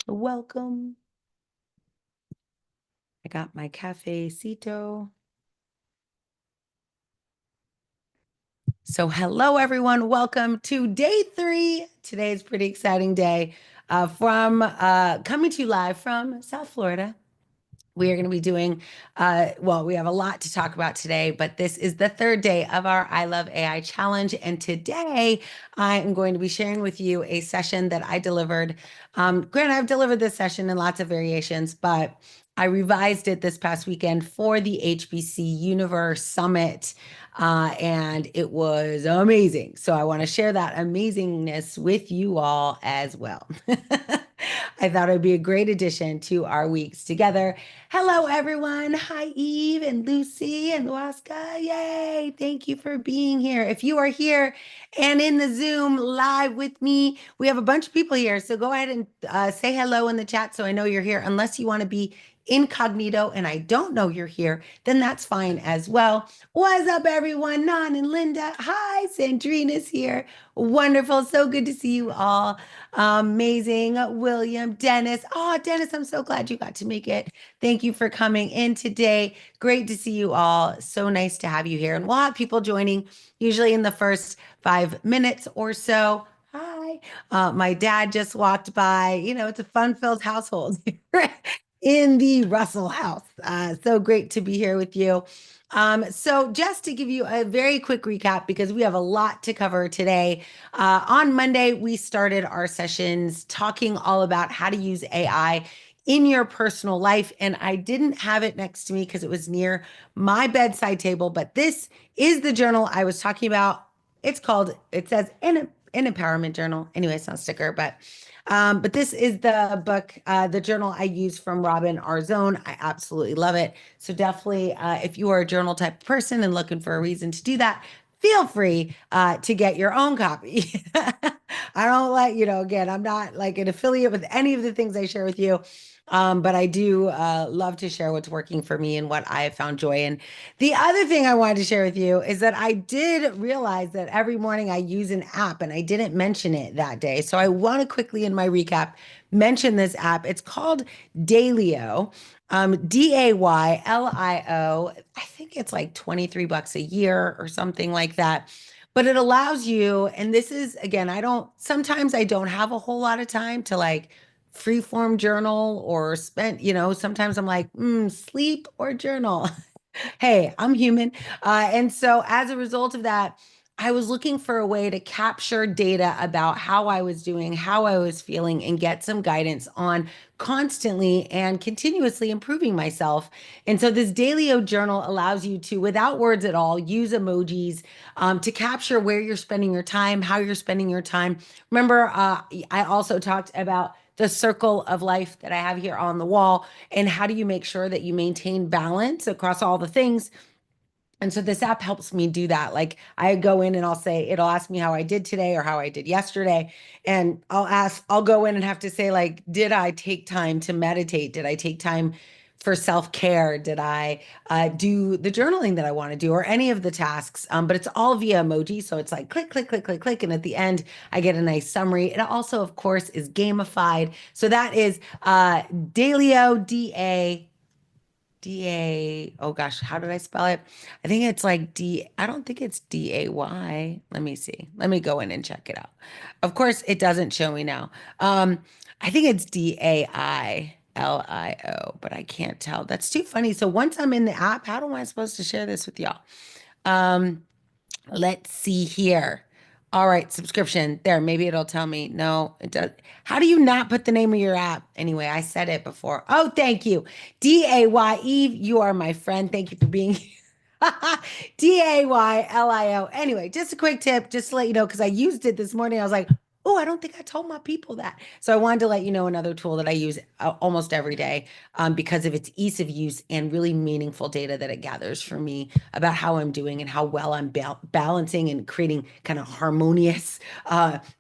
Welcome. I got my cafecito. So hello, everyone. Welcome to day 3. Today is a pretty exciting day from coming to you live from South Florida. We are going to be doing, we have a lot to talk about today, but this is the 3rd day of our I Love AI challenge. And today I am going to be sharing with you a session that I delivered. Granted, I've delivered this session in lots of variations, but I revised it this past weekend for the HBC Universe Summit, and it was amazing. So I want to share that amazingness with you all as well. I thought it would be a great addition to our weeks together. Hello, everyone. Hi, Eve and Lucy and Luaska. Yay. Thank you for being here. If you are here and in the Zoom live with me, we have a bunch of people here. So go ahead and say hello in the chat so I know you're here. Unless you want to be incognito and I don't know you're here, then that's fine as well. What's up, everyone? Nan and Linda. Hi, Sandrina's here. Wonderful. So good to see you all. Amazing. William, Dennis. Oh, Dennis, I'm so glad you got to make it. Thank you for coming in today. Great to see you all. So nice to have you here. And we'll have people joining usually in the first 5 minutes or so. Hi. My dad just walked by. You know, it's a fun-filled household in the Russell house. So great to be here with you. So just to give you a very quick recap, because we have a lot to cover today. On Monday, we started our sessions talking all about how to use AI in your personal life. And I didn't have it next to me because it was near my bedside table, but this is the journal I was talking about. It says an empowerment journal. Anyway, it's not a sticker, but this is the book, the journal I use from Robin Arzón. I absolutely love it. So definitely, if you are a journal type person and looking for a reason to do that, feel free to get your own copy. I don't again, I'm not like an affiliate with any of the things I share with you. But I do love to share what's working for me and what I have found joy in. The other thing I wanted to share with you is that I did realize that every morning I use an app and I didn't mention it that day. So I want to quickly in my recap mention this app. It's called Daylio. Daylio. I think it's like $23 a year or something like that. But it allows you, and this is again, sometimes I don't have a whole lot of time to like free-form journal or sometimes I'm like, sleep or journal. Hey, I'm human. And so as a result of that, I was looking for a way to capture data about how I was doing, how I was feeling, and get some guidance on constantly and continuously improving myself. And so this Dailyo journal allows you to, without words at all, use emojis to capture where you're spending your time, how you're spending your time. Remember, I also talked about the circle of life that I have here on the wall, and how do you make sure that you maintain balance across all the things. And so this app helps me do that. Like I go in and it'll ask me how I did today or how I did yesterday. And I'll go in and have to say, like, did I take time to meditate? Did I take time for self-care? Did I do the journaling that I want to do or any of the tasks? But it's all via emoji. So it's like click, click, click, click, click. And at the end, I get a nice summary. It also, of course, is gamified. So that is Daylio, D-A, oh gosh, how did I spell it? I think it's like I don't think it's D-A-Y. Let me see. Let me go in and check it out. Of course, it doesn't show me now. I think it's Dailio, but I can't tell. That's too funny. So once I'm in the app, how am I supposed to share this with y'all? Um, let's see here. All right, subscription. There, maybe it'll tell me. No, it does. How do you not put the name of your app? Anyway, I said it before. Oh, thank you. DAY Eve, you are my friend. Thank you for being here. Daylio. Anyway, just a quick tip, just to let you know, because I used it this morning. I was like, oh, I don't think I told my people that. So I wanted to let you know another tool that I use almost every day because of its ease of use and really meaningful data that it gathers for me about how I'm doing and how well I'm balancing and creating kind of harmonious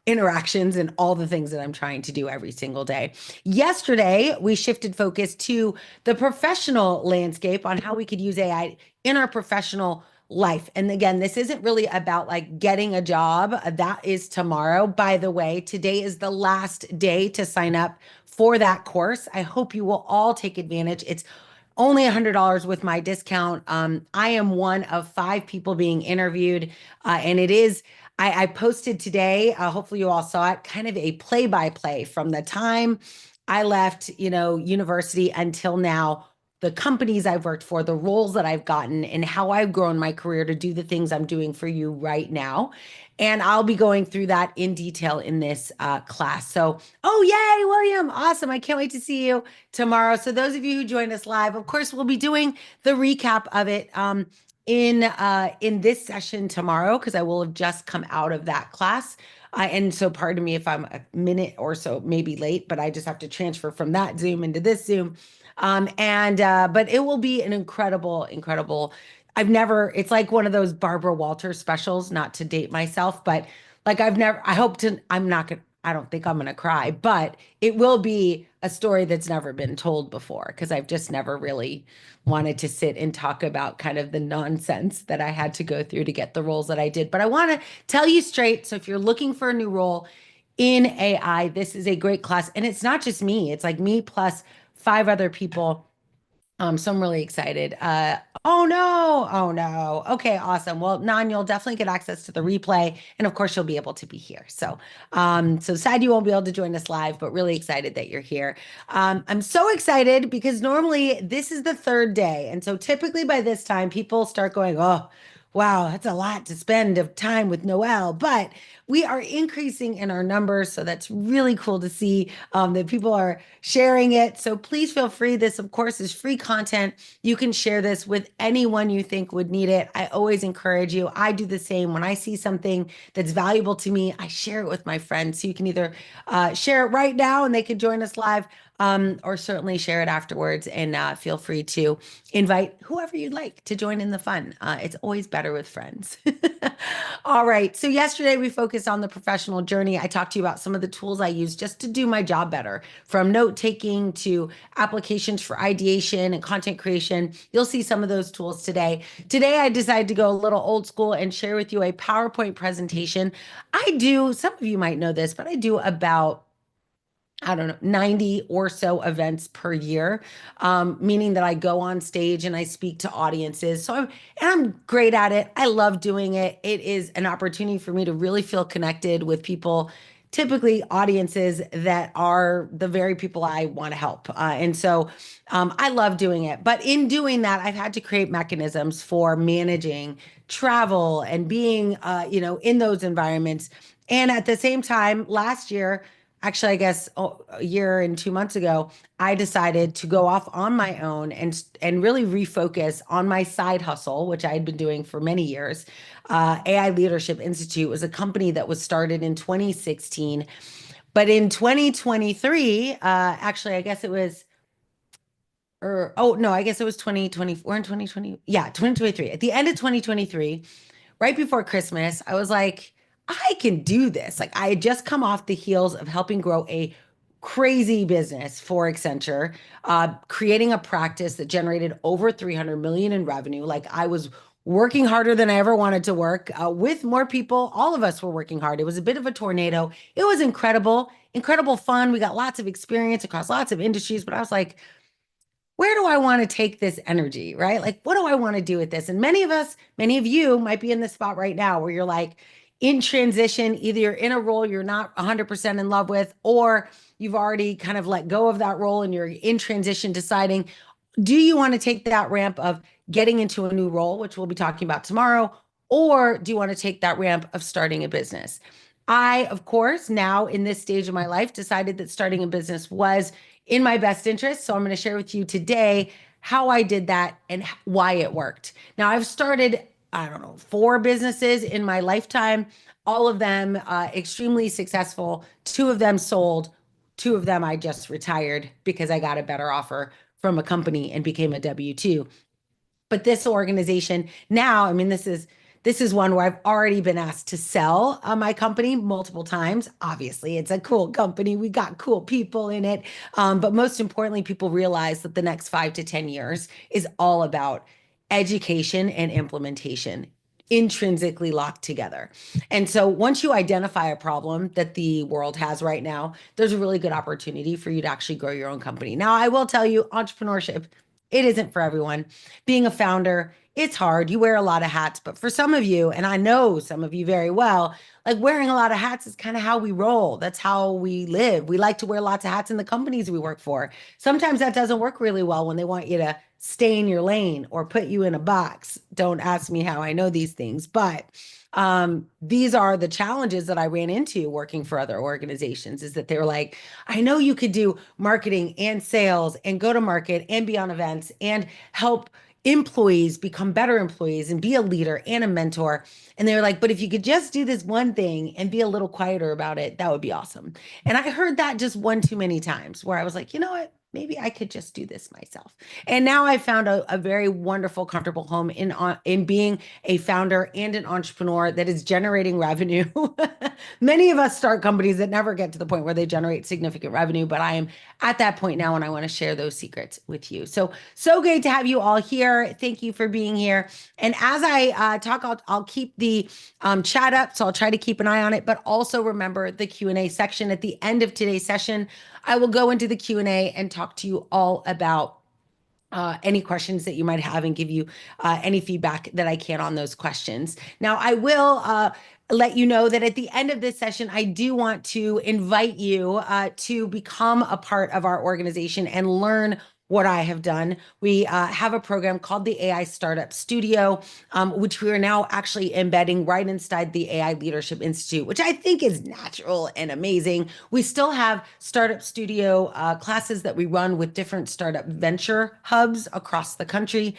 interactions and all the things that I'm trying to do every single day. Yesterday, we shifted focus to the professional landscape on how we could use AI in our professional life. And again, this isn't really about like getting a job. That is tomorrow. By the way, today is the last day to sign up for that course. I hope you will all take advantage. It's only $100 with my discount. I am one of 5 people being interviewed, and it is. I posted today. Hopefully, you all saw it. Kind of a play-by-play from the time I left, university until now. The companies I've worked for, the roles that I've gotten, and how I've grown my career to do the things I'm doing for you right now. And I'll be going through that in detail in this class. So, oh, yay, William. Awesome. I can't wait to see you tomorrow. So those of you who joined us live, of course, we'll be doing the recap of it in this session tomorrow because I will have just come out of that class. And so pardon me if I'm a minute or so maybe late, but I just have to transfer from that Zoom into this Zoom. But it will be an incredible. It's like one of those Barbara Walters specials, not to date myself, but like I don't think I'm gonna cry, but it will be a story that's never been told before because I've just never really wanted to sit and talk about kind of the nonsense that I had to go through to get the roles that I did. But I want to tell you straight. So if you're looking for a new role in AI, this is a great class. And it's not just me, it's like me plus 5 other people. So I'm really excited. Oh no, oh no. Okay, awesome. Well, Nan, you'll definitely get access to the replay, and of course, you'll be able to be here. So sad you won't be able to join us live, but really excited that you're here. I'm so excited because normally this is the third day, and so typically by this time, people start going, "Oh, wow, that's a lot to spend of time with Noelle." But we are increasing in our numbers, so that's really cool to see that people are sharing it. So please feel free. This, of course, is free content. You can share this with anyone you think would need it. I always encourage you. I do the same. When I see something that's valuable to me, I share it with my friends. So you can either share it right now and they can join us live, or certainly share it afterwards. And feel free to invite whoever you'd like to join in the fun. It's always better with friends. All right. So yesterday we focused on the professional journey. I talked to you about some of the tools I use just to do my job better, from note taking to applications for ideation and content creation. You'll see some of those tools today. Today, I decided to go a little old school and share with you a PowerPoint presentation. Some of you might know this, but I do about, I don't know, 90 or so events per year, meaning that I go on stage and I speak to audiences. I'm great at it. I love doing it. It is an opportunity for me to really feel connected with people, typically audiences that are the very people I want to help. I love doing it. But in doing that, I've had to create mechanisms for managing travel and being, in those environments. And at the same time, last year, actually, I guess a year and 2 months ago, I decided to go off on my own and really refocus on my side hustle, which I had been doing for many years. AI Leadership Institute was a company that was started in 2016, but in 2023, actually, I guess it was, or oh no, I guess it was 2024 and 2020. Yeah, 2023. At the end of 2023, right before Christmas, I was like, I can do this. Like I had just come off the heels of helping grow a crazy business for Accenture, creating a practice that generated over 300 million in revenue. Like I was working harder than I ever wanted to work, with more people. All of us were working hard. It was a bit of a tornado. It was incredible fun. We got lots of experience across lots of industries, but I was like, where do I want to take this energy, right? Like, what do I want to do with this? And many of you might be in this spot right now where you're like in transition. Either you're in a role you're not 100% in love with, or you've already kind of let go of that role and you're in transition, deciding, do you want to take that ramp of getting into a new role, which we'll be talking about tomorrow, or do you want to take that ramp of starting a business? I, of course, now in this stage of my life, decided that starting a business was in my best interest. So I'm going to share with you today how I did that and why it worked. Now, I've started, I don't know, 4 businesses in my lifetime, all of them extremely successful. 2 of them sold. 2 of them I just retired because I got a better offer from a company and became a W-2. But this organization now, I mean, this is one where I've already been asked to sell my company multiple times. Obviously, it's a cool company. We got cool people in it. But most importantly, people realize that the next 5 to 10 years is all about education and implementation. intrinsically locked together. And so once you identify a problem that the world has right now, there's a really good opportunity for you to actually grow your own company. Now, I will tell you, entrepreneurship, it isn't for everyone. Being a founder, it's hard. You wear a lot of hats, but for some of you, and I know some of you very well, like wearing a lot of hats is kind of how we roll. That's how we live. We like to wear lots of hats in the companies we work for. Sometimes that doesn't work really well when they want you to stay in your lane or put you in a box. Don't ask me how I know these things, but these are the challenges that I ran into working for other organizations is that they were like, I know you could do marketing and sales and go to market and be on events and help employees become better employees and be a leader and a mentor. And they were like, but if you could just do this one thing and be a little quieter about it, that would be awesome. And I heard that just one too many times where I was like, you know what? Maybe I could just do this myself. And now I found a very wonderful, comfortable home in being a founder and an entrepreneur that is generating revenue. Many of us start companies that never get to the point where they generate significant revenue, but I am at that point now and I want to share those secrets with you. So great to have you all here. Thank you for being here. And as I talk, I'll keep the chat up, so I'll try to keep an eye on it, but also remember the Q&A section at the end of today's session. I will go into the Q&A and talk to you all about any questions that you might have and give you any feedback that I can on those questions. Now, I will let you know that at the end of this session, I do want to invite you to become a part of our organization and learn what I have done. We have a program called the AI Startup Studio, which we are now actually embedding right inside the AI Leadership Institute, which I think is natural and amazing. We still have Startup Studio classes that we run with different startup venture hubs across the country.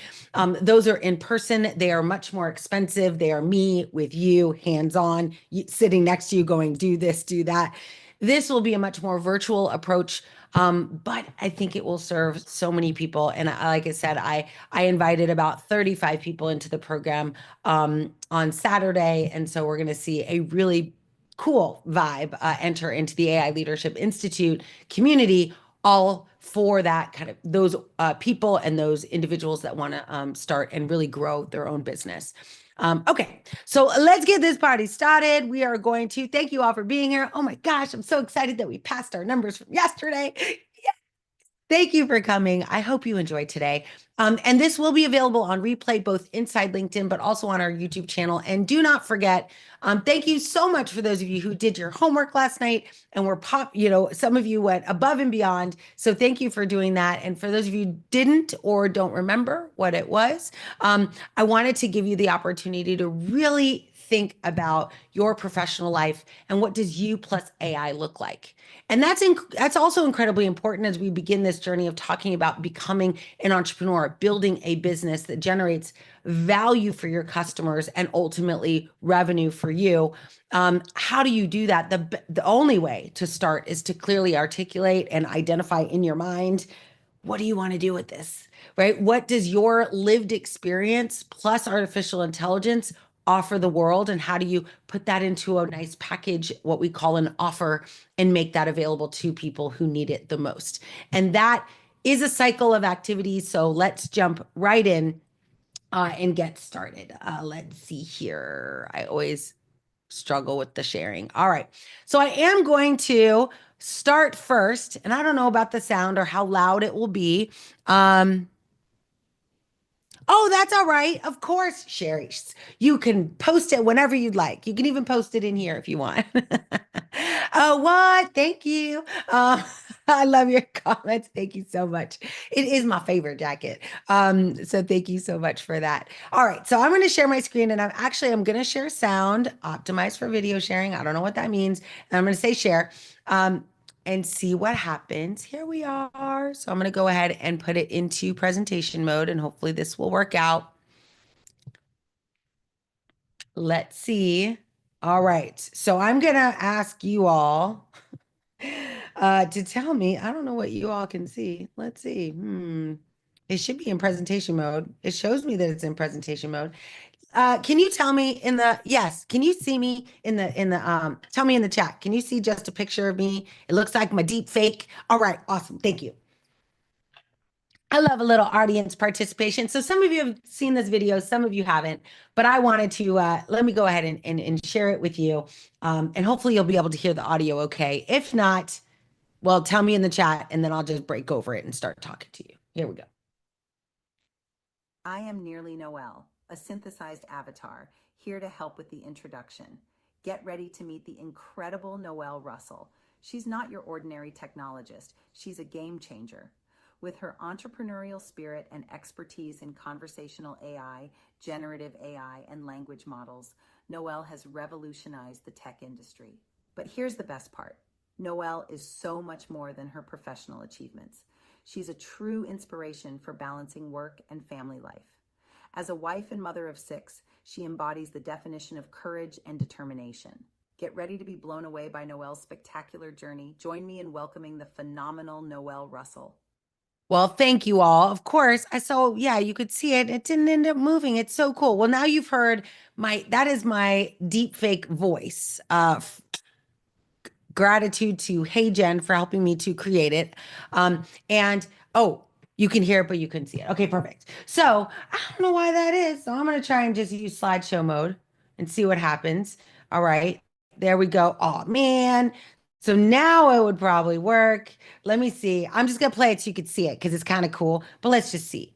Those are in person. They are much more expensive. They are me with you, hands-on, sitting next to you going, do this, do that. This will be a much more virtual approach, but I think it will serve so many people. And like I said, I invited about 35 people into the program on Saturday. And so we're going to see a really cool vibe enter into the AI Leadership Institute community, all for that kind of those people and those individuals that want to start and really grow their own business. Okay, so let's get this party started. We are going to thank you all for being here. Oh my gosh, I'm so excited that we passed our numbers from yesterday. Thank you for coming. I hope you enjoyed today. And this will be available on replay, both inside LinkedIn, but also on our YouTube channel. And do not forget, thank you so much for those of you who did your homework last night and some of you went above and beyond. So thank you for doing that. And for those of you who didn't or don't remember what it was, I wanted to give you the opportunity to really think about your professional life and what does you plus AI look like. And that's also incredibly important as we begin this journey of talking about becoming an entrepreneur, building a business that generates value for your customers and ultimately revenue for you. How do you do that? The only way to start is to clearly articulate and identify in your mind, what do you want to do with this, right? What does your lived experience plus artificial intelligence offer the world, and how do you put that into a nice package, what we call an offer, and make that available to people who need it the most? And that is a cycle of activities. So let's jump right in and get started. Let's see here. I always struggle with the sharing. All right. So I am going to start first, and I don't know about the sound or how loud it will be. Oh, that's all right. Of course, Sherry. You can post it whenever you'd like. You can even post it in here if you want. Oh, what? Thank you. I love your comments. Thank you so much. It is my favorite jacket. So thank you so much for that. All right. So I'm going to share my screen, and I'm going to share sound optimized for video sharing. I don't know what that means. And I'm going to say share. And see what happens. Here we are. So I'm going to go ahead and put it into presentation mode, and hopefully this will work out. Let's see. All right. So I'm going to ask you all to tell me. I don't know what you all can see. Let's see. It should be in presentation mode. It shows me that it's in presentation mode. Can you tell me yes, can you see me tell me in the chat, can you see just a picture of me? It looks like my deep fake. All right, awesome. Thank you. I love a little audience participation. So some of you have seen this video, some of you haven't, but I wanted to let me go ahead and share it with you. And hopefully you'll be able to hear the audio okay. If not, well, tell me in the chat and then I'll just break over it and start talking to you. Here we go. I am Nearly Noel, a synthesized avatar, here to help with the introduction. Get ready to meet the incredible Noelle Russell. She's not your ordinary technologist, she's a game changer. With her entrepreneurial spirit and expertise in conversational AI, generative AI, and language models, Noelle has revolutionized the tech industry. But here's the best part. Noelle is so much more than her professional achievements. She's a true inspiration for balancing work and family life. As a wife and mother of 6, she embodies the definition of courage and determination. Get ready to be blown away by Noelle's spectacular journey. Join me in welcoming the phenomenal Noelle Russell. Well, thank you all. Of course, I saw, yeah, you could see it. It didn't end up moving. It's so cool. Well, now you've heard that is my deep fake voice. Gratitude to Hey Jen for helping me to create it. And oh, you can hear it, but you couldn't see it. Okay, perfect. So I don't know why that is. So I'm gonna try and just use slideshow mode and see what happens. All right, there we go. Oh man. So now it would probably work. Let me see. I'm just gonna play it so you can see it because it's kind of cool. But let's just see.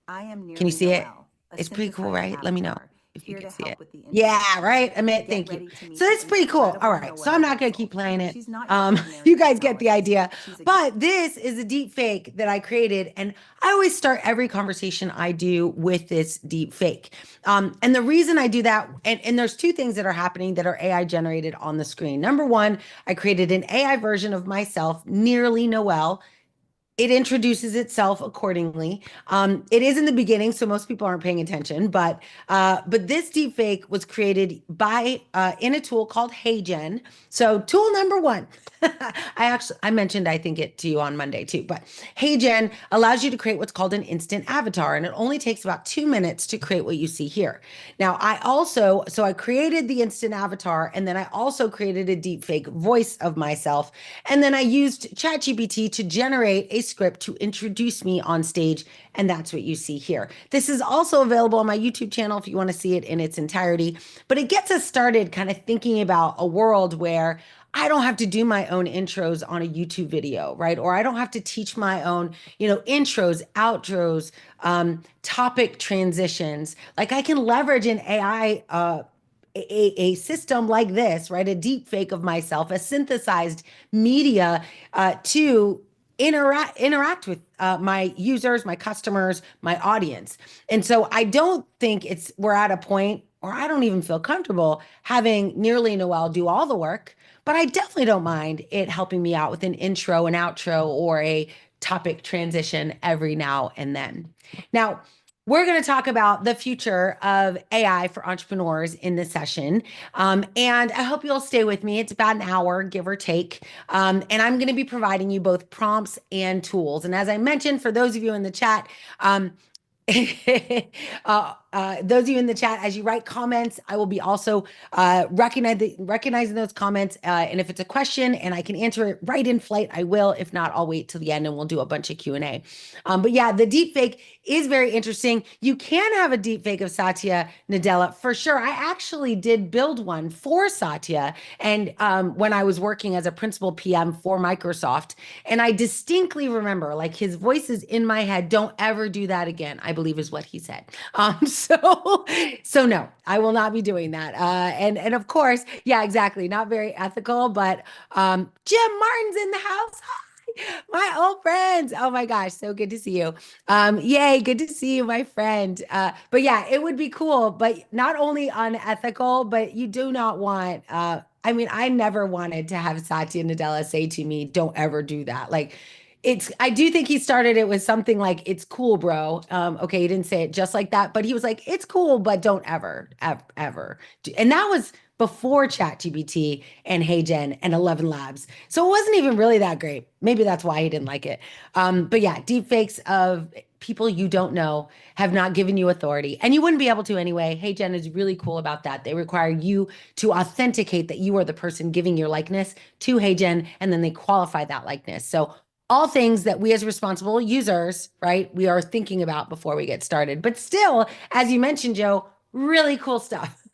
I am Can you Nearly see it? Noel, a It's pretty cool, synthesized right? Let me know avatar, if you here can to see it. help with the Yeah, introduction. right. Amit, Get thank you. ready to So meet the that's pretty cool. All incredible right. So I'm Noelle not gonna keep Russell. playing it. She's not your ordinary You guys get the technologist. idea. She's a But this is a deep fake that I created, and I always start every conversation I do with this deep fake. And the reason I do that, and there's two things that are happening that are AI generated on the screen. Number one, I created an AI version of myself, Nearly Noel. It introduces itself accordingly. It is in the beginning, so most people aren't paying attention. But this deepfake was created by in a tool called HeyGen. So tool number one, I mentioned I think it to you on Monday too. But HeyGen allows you to create what's called an instant avatar, and it only takes about 2 minutes to create what you see here. Now I created the instant avatar, and then I also created a deepfake voice of myself, and then I used ChatGPT to generate a script to introduce me on stage. And that's what you see here. This is also available on my YouTube channel if you want to see it in its entirety. But it gets us started kind of thinking about a world where I don't have to do my own intros on a YouTube video, right? Or I don't have to teach my own, intros, outros, topic transitions. Like I can leverage an AI a system like this, right? A deep fake of myself, a synthesized media to interact with my users, my customers, my audience. And so I don't think we're at a point, or I don't even feel comfortable having Nearly Noel do all the work, but I definitely don't mind it helping me out with an intro, an outro, or a topic transition every now and then. Now, we're going to talk about the future of AI for entrepreneurs in this session. And I hope you'll stay with me. It's about an hour, give or take. And I'm going to be providing you both prompts and tools. And as I mentioned, for those of you in the chat, those of you in the chat, as you write comments, I will be also recognizing those comments. And if it's a question and I can answer it right in flight, I will. If not, I'll wait till the end and we'll do a bunch of Q&A. But yeah, the deep fake is very interesting. You can have a deep fake of Satya Nadella for sure. I actually did build one for Satya, and when I was working as a principal PM for Microsoft, and I distinctly remember like his voice is in my head. Don't ever do that again, I believe is what he said. So no, I will not be doing that. And of course, yeah, exactly, not very ethical. But Jim Martin's in the house. My old friends. Oh my gosh, so good to see you. Yay, good to see you, my friend. But yeah, it would be cool, but not only unethical, but you do not want I mean, I never wanted to have Satya Nadella say to me, don't ever do that. Like I do think he started it with something like, it's cool, bro. Okay, he didn't say it just like that, but he was like, it's cool, but don't ever. And that was before ChatGPT and HeyGen and 11 Labs. So it wasn't even really that great. Maybe that's why he didn't like it. But yeah, deepfakes of people you don't know have not given you authority, and you wouldn't be able to anyway. HeyGen is really cool about that. They require you to authenticate that you are the person giving your likeness to HeyGen, and then they qualify that likeness. So all things that we as responsible users, right, we are thinking about before we get started. But still, as you mentioned, Joe, really cool stuff.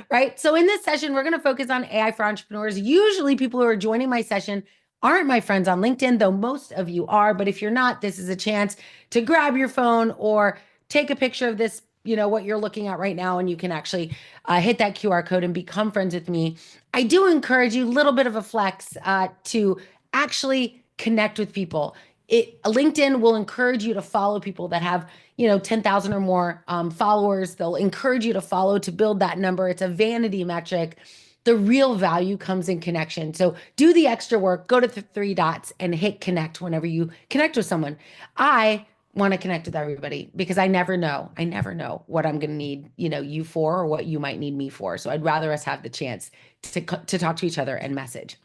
Right? So in this session, we're going to focus on AI for entrepreneurs. Usually people who are joining my session aren't my friends on LinkedIn, though most of you are. But if you're not, this is a chance to grab your phone or take a picture of this, what you're looking at right now, and you can actually hit that QR code and become friends with me. I do encourage you, a little bit of a flex, to actually connect with people. LinkedIn will encourage you to follow people that have 10,000 or more followers. They'll encourage you to follow to build that number. It's a vanity metric. The real value comes in connection. So do the extra work, go to the three dots and hit connect whenever you connect with someone. I want to connect with everybody because I never know. I never know what I'm going to need, you for, or what you might need me for. So I'd rather us have the chance to talk to each other and message.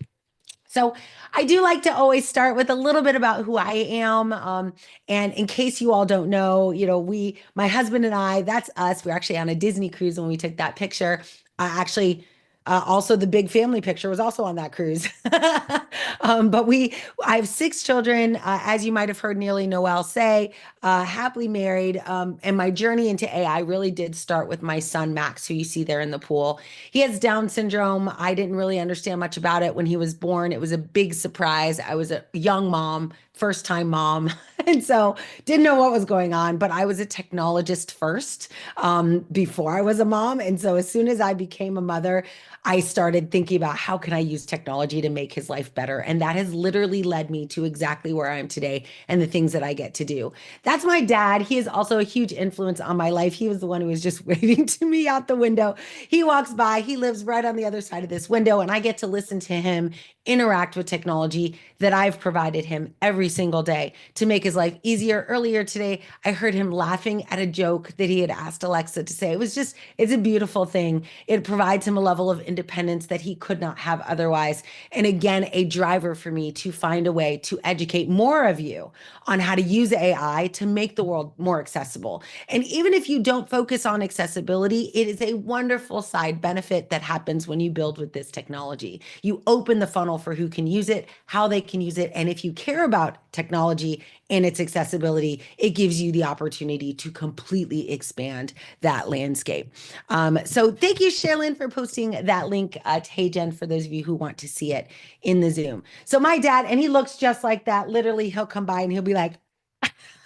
So I do like to always start with a little bit about who I am. And in case you all don't know, my husband and I, that's us. We're actually on a Disney cruise when we took that picture. Also the big family picture was also on that cruise. But I have 6 children, as you might have heard Nearly Noel say, happily married. And my journey into AI really did start with my son, Max, who you see there in the pool. He has Down syndrome. I didn't really understand much about it when he was born. It was a big surprise. I was a young mom, first time mom. And so didn't know what was going on, but I was a technologist first, before I was a mom. And so as soon as I became a mother, I started thinking about how can I use technology to make his life better. And that has literally led me to exactly where I am today and the things that I get to do. That's my dad. He is also a huge influence on my life. He was the one who was just waving to me out the window. He walks by, he lives right on the other side of this window, and I get to listen to him interact with technology that I've provided him every single day to make his life easier. Earlier today, I heard him laughing at a joke that he had asked Alexa to say. It's a beautiful thing. It provides him a level of independence that he could not have otherwise. And again, a driver for me to find a way to educate more of you on how to use AI to make the world more accessible. And even if you don't focus on accessibility, it is a wonderful side benefit that happens when you build with this technology. You open the funnel for who can use it, how they can use it. And if you care about technology and its accessibility, it gives you the opportunity to completely expand that landscape. So thank you, Sherilyn, for posting that link to HeyGen for those of you who want to see it in the Zoom. So my dad, and he looks just like that. Literally, he'll come by and he'll be like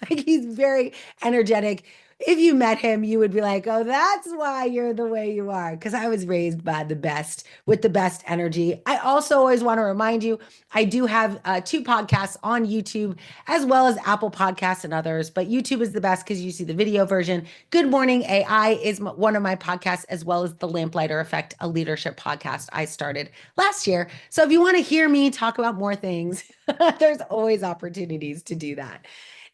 he's very energetic. If you met him, you would be like, oh, that's why you're the way you are. Because I was raised by the best with the best energy. I also always want to remind you, I do have 2 podcasts on YouTube, as well as Apple Podcasts and others. But YouTube is the best because you see the video version. Good Morning AI is one of my podcasts, as well as The Lamplighter Effect, a leadership podcast I started last year. So if you want to hear me talk about more things, there's always opportunities to do that.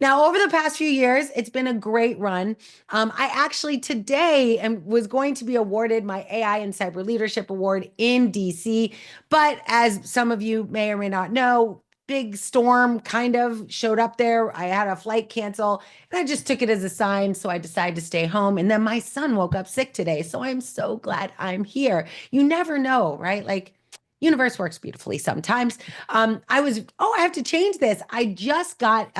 Now, over the past few years, it's been a great run. I actually today was going to be awarded my AI and Cyber Leadership Award in DC, but as some of you may or may not know, big storm kind of showed up there. I had a flight cancel, and I just took it as a sign, so I decided to stay home. And then my son woke up sick today, so I'm so glad I'm here. You never know, right? Like, universe works beautifully sometimes. I have to change this. I just got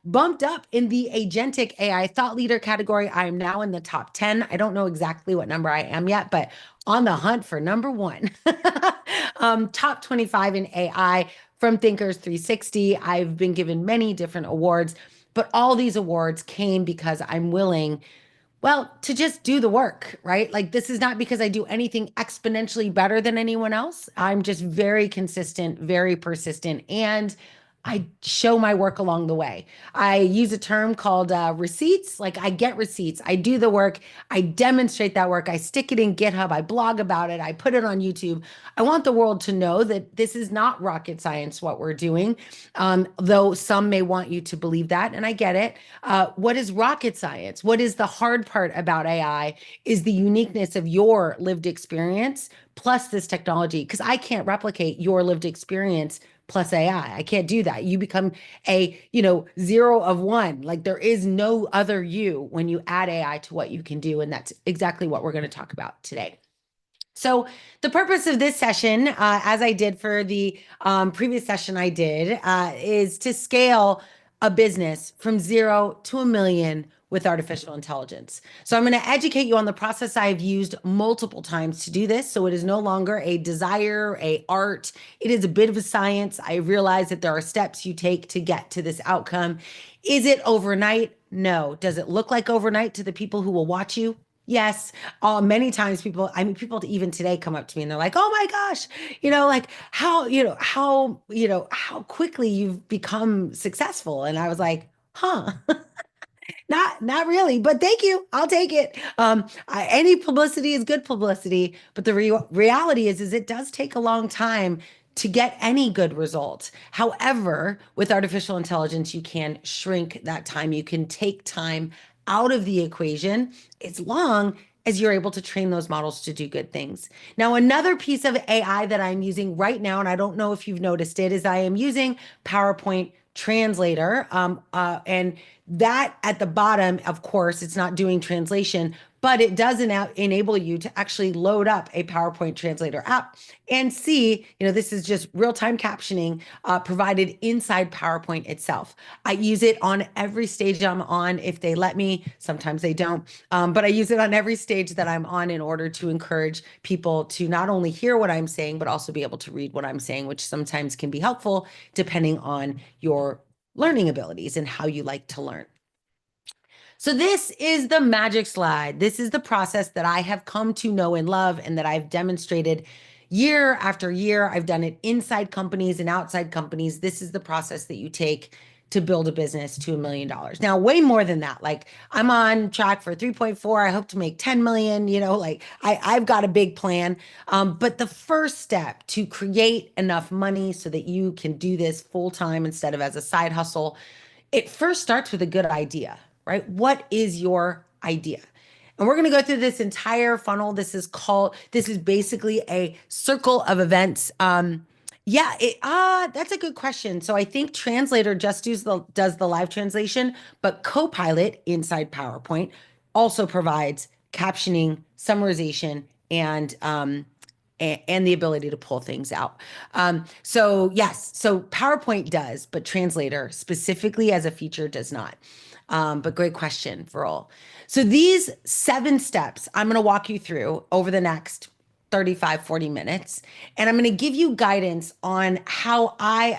bumped up in the agentic AI thought leader category. I am now in the top 10. I don't know exactly what number I am yet, but on the hunt for number 1. Top 25 in AI from Thinkers 360. I've been given many different awards, but all these awards came because I'm willing, well, to just do the work, right? Like, this is not because I do anything exponentially better than anyone else. I'm just very consistent, very persistent, and I show my work along the way. I use a term called receipts. Like, I get receipts, I do the work, I demonstrate that work, I stick it in GitHub, I blog about it, I put it on YouTube. I want the world to know that this is not rocket science, what we're doing, though some may want you to believe that, and I get it. What is rocket science? What is the hard part about AI is the uniqueness of your lived experience plus this technology, because I can't replicate your lived experience plus AI. I can't do that. You become a, 0 of 1. Like, there is no other you when you add AI to what you can do. And that's exactly what we're going to talk about today. So, the purpose of this session, as I did for the previous session I did, is to scale a business from 0 to 1 million with artificial intelligence. So, I'm going to educate you on the process I've used multiple times to do this. So, it is no longer a desire, a art. It is a bit of a science. I realize that there are steps you take to get to this outcome. Is it overnight? No. Does it look like overnight to the people who will watch you? Yes. Many times people, I mean, people even today come up to me and they're like, oh my gosh, like how quickly you've become successful. And I was like, huh, not really, but thank you. I'll take it. Any publicity is good publicity, but the reality is it does take a long time to get any good result. However, with artificial intelligence, you can shrink that time. You can take time out of the equation as long as you're able to train those models to do good things. Now, another piece of AI that I'm using right now, and I don't know if you've noticed it, is I am using PowerPoint Translator. And that at the bottom, of course, it's not doing translation, but it does enable you to actually load up a PowerPoint Translator app and see, this is just real-time captioning provided inside PowerPoint itself. I use it on every stage I'm on if they let me. Sometimes they don't, but I use it on every stage that I'm on in order to encourage people to not only hear what I'm saying, but also be able to read what I'm saying, which sometimes can be helpful depending on your learning abilities and how you like to learn. So this is the magic slide. This is the process that I have come to know and love and that I've demonstrated year after year. I've done it inside companies and outside companies. This is the process that you take to build a business to $1 million. Now, way more than that. Like I'm on track for 3.4. I hope to make 10 million, I've got a big plan. But the first step to create enough money so that you can do this full time instead of as a side hustle, it first starts with a good idea, right? What is your idea? And we're going to go through this entire funnel. This is basically a circle of events. That's a good question. So I think Translator just does the live translation, but Copilot inside PowerPoint also provides captioning, summarization, and the ability to pull things out. So yes, so PowerPoint does, but Translator specifically as a feature does not. But great question, Veral. So these 7 steps I'm going to walk you through over the next 35, 40 minutes. And I'm going to give you guidance on how I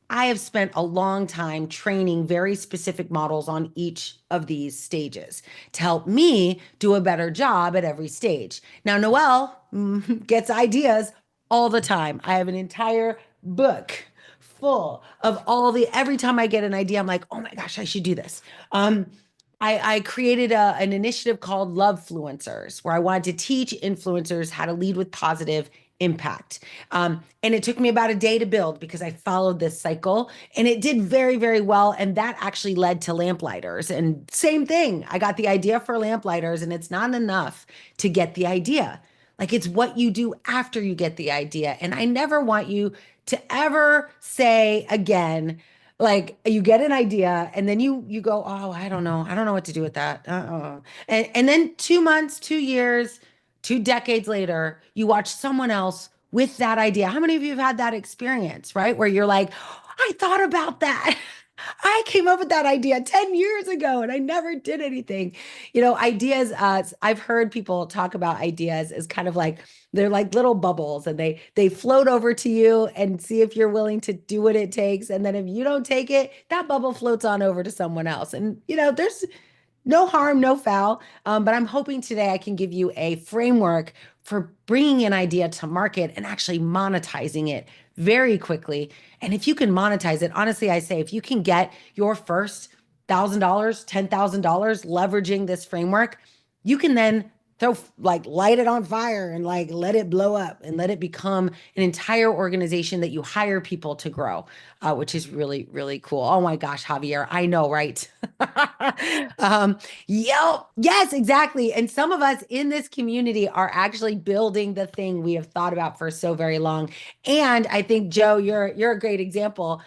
have spent a long time training very specific models on each of these stages to help me do a better job at every stage. Now, Noelle gets ideas all the time. I have an entire book full of every time I get an idea, I'm like, oh my gosh, I should do this. I created an initiative called Love Fluencers, where I wanted to teach influencers how to lead with positive impact. And it took me about a day to build because I followed this cycle and it did very, very well. And that actually led to Lamplighters. And same thing, I got the idea for Lamplighters, and it's not enough to get the idea. Like it's what you do after you get the idea. And I never want you to ever say again, like you get an idea and then you go, oh, I don't know what to do with that. And then 2 months, 2 years, 2 decades later, you watch someone else with that idea. How many of you have had that experience, right? Where you're like, I thought about that. I came up with that idea 10 years ago and I never did anything. Ideas, I've heard people talk about ideas as kind of like they're like little bubbles and they float over to you and see if you're willing to do what it takes. And then if you don't take it, that bubble floats on over to someone else. And there's no harm, no foul. But I'm hoping today I can give you a framework for bringing an idea to market and actually monetizing it very quickly. And if you can monetize it, honestly, I say if you can get your first $1,000, $10,000 leveraging this framework, you can then light it on fire and let it blow up and let it become an entire organization that you hire people to grow, which is really, really cool. Oh my gosh, Javier, I know, right? Yes, exactly. And some of us in this community are actually building the thing we have thought about for so very long. And I think, Joe, you're a great example,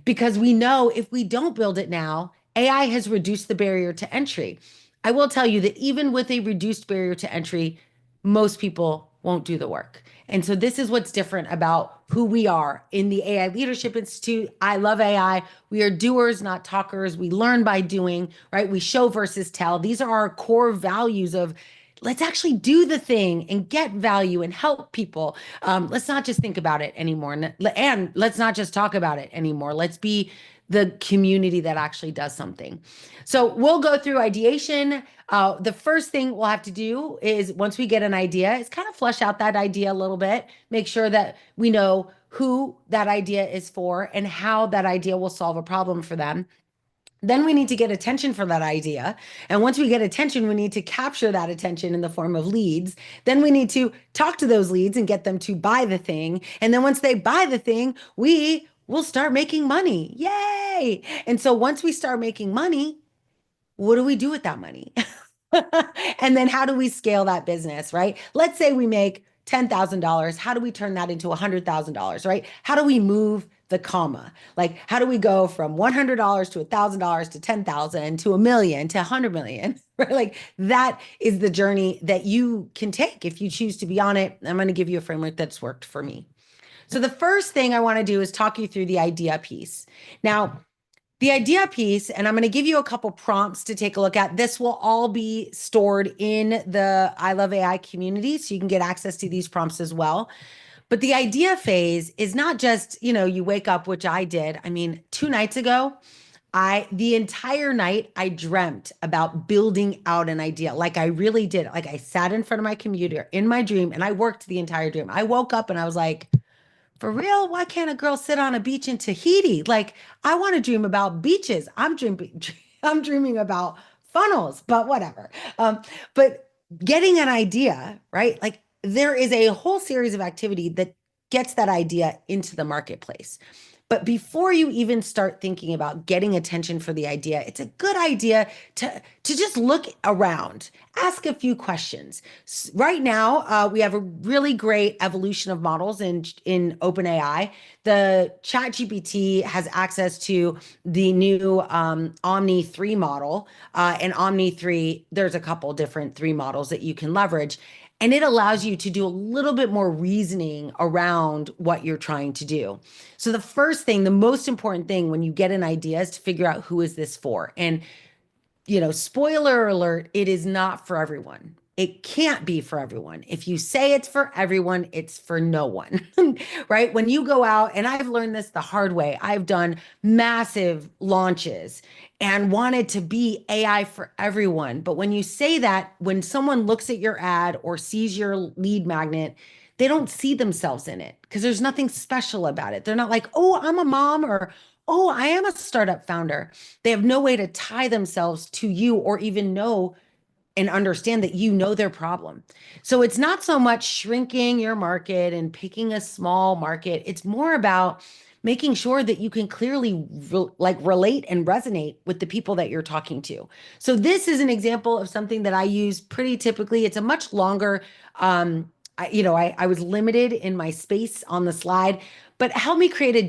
because we know if we don't build it now, AI has reduced the barrier to entry. I will tell you that even with a reduced barrier to entry, most people won't do the work. And so this is what's different about who we are in the AI Leadership Institute. I love AI. We are doers, not talkers. We learn by doing, right? We show versus tell. These are our core values of let's actually do the thing and get value and help people. Let's not just think about it anymore. And let's not just talk about it anymore. Let's be the community that actually does something. So we'll go through ideation. The first thing we'll have to do is once we get an idea, is kind of flesh out that idea a little bit, make sure that we know who that idea is for and how that idea will solve a problem for them. Then we need to get attention for that idea. And once we get attention, we need to capture that attention in the form of leads. Then we need to talk to those leads and get them to buy the thing. And then once they buy the thing, we will start making money. Yay! And so once we start making money, what do we do with that money? And then how do we scale that business, right? Let's say we make $10,000. How do we turn that into $100,000, right? How do we move the comma? Like, how do we go from $100 to $1,000 to 10,000 to a million to 100 million, right? Like, that is the journey that you can take if you choose to be on it. I'm going to give you a framework that's worked for me. So the first thing I want to do is talk you through the idea piece. Now, the idea piece, and I'm going to give you a couple prompts to take a look at. This will all be stored in the I Love AI community, so you can get access to these prompts as well. But the idea phase is not just, you wake up, which I did. I mean, 2 nights ago, the entire night I dreamt about building out an idea. Like I really did. Like I sat in front of my computer in my dream and I worked the entire dream. I woke up and I was like, for real? Why can't a girl sit on a beach in Tahiti? Like, I want to dream about beaches. I'm dreaming about funnels, but whatever. But getting an idea, right? Like, there is a whole series of activity that gets that idea into the marketplace. But before you even start thinking about getting attention for the idea, it's a good idea to just look around, ask a few questions. Right now, we have a really great evolution of models in OpenAI. The ChatGPT has access to the new Omni 3 model. And Omni 3, there's a couple different 3 models that you can leverage. And it allows you to do a little bit more reasoning around what you're trying to do. So the first thing, the most important thing when you get an idea is to figure out who is this for. And, spoiler alert, it is not for everyone. It can't be for everyone. If you say it's for everyone, it's for no one, right? When you go out, and I've learned this the hard way, I've done massive launches and wanted to be AI for everyone. But when you say that, when someone looks at your ad or sees your lead magnet, they don't see themselves in it because there's nothing special about it. They're not like, oh, I'm a mom, or oh, I am a startup founder. They have no way to tie themselves to you or even know and understand that you know their problem. So it's not so much shrinking your market and picking a small market. It's more about making sure that you can clearly relate and resonate with the people that you're talking to. So this is an example of something that I use pretty typically. It's a much longer, I was limited in my space on the slide, but help me create a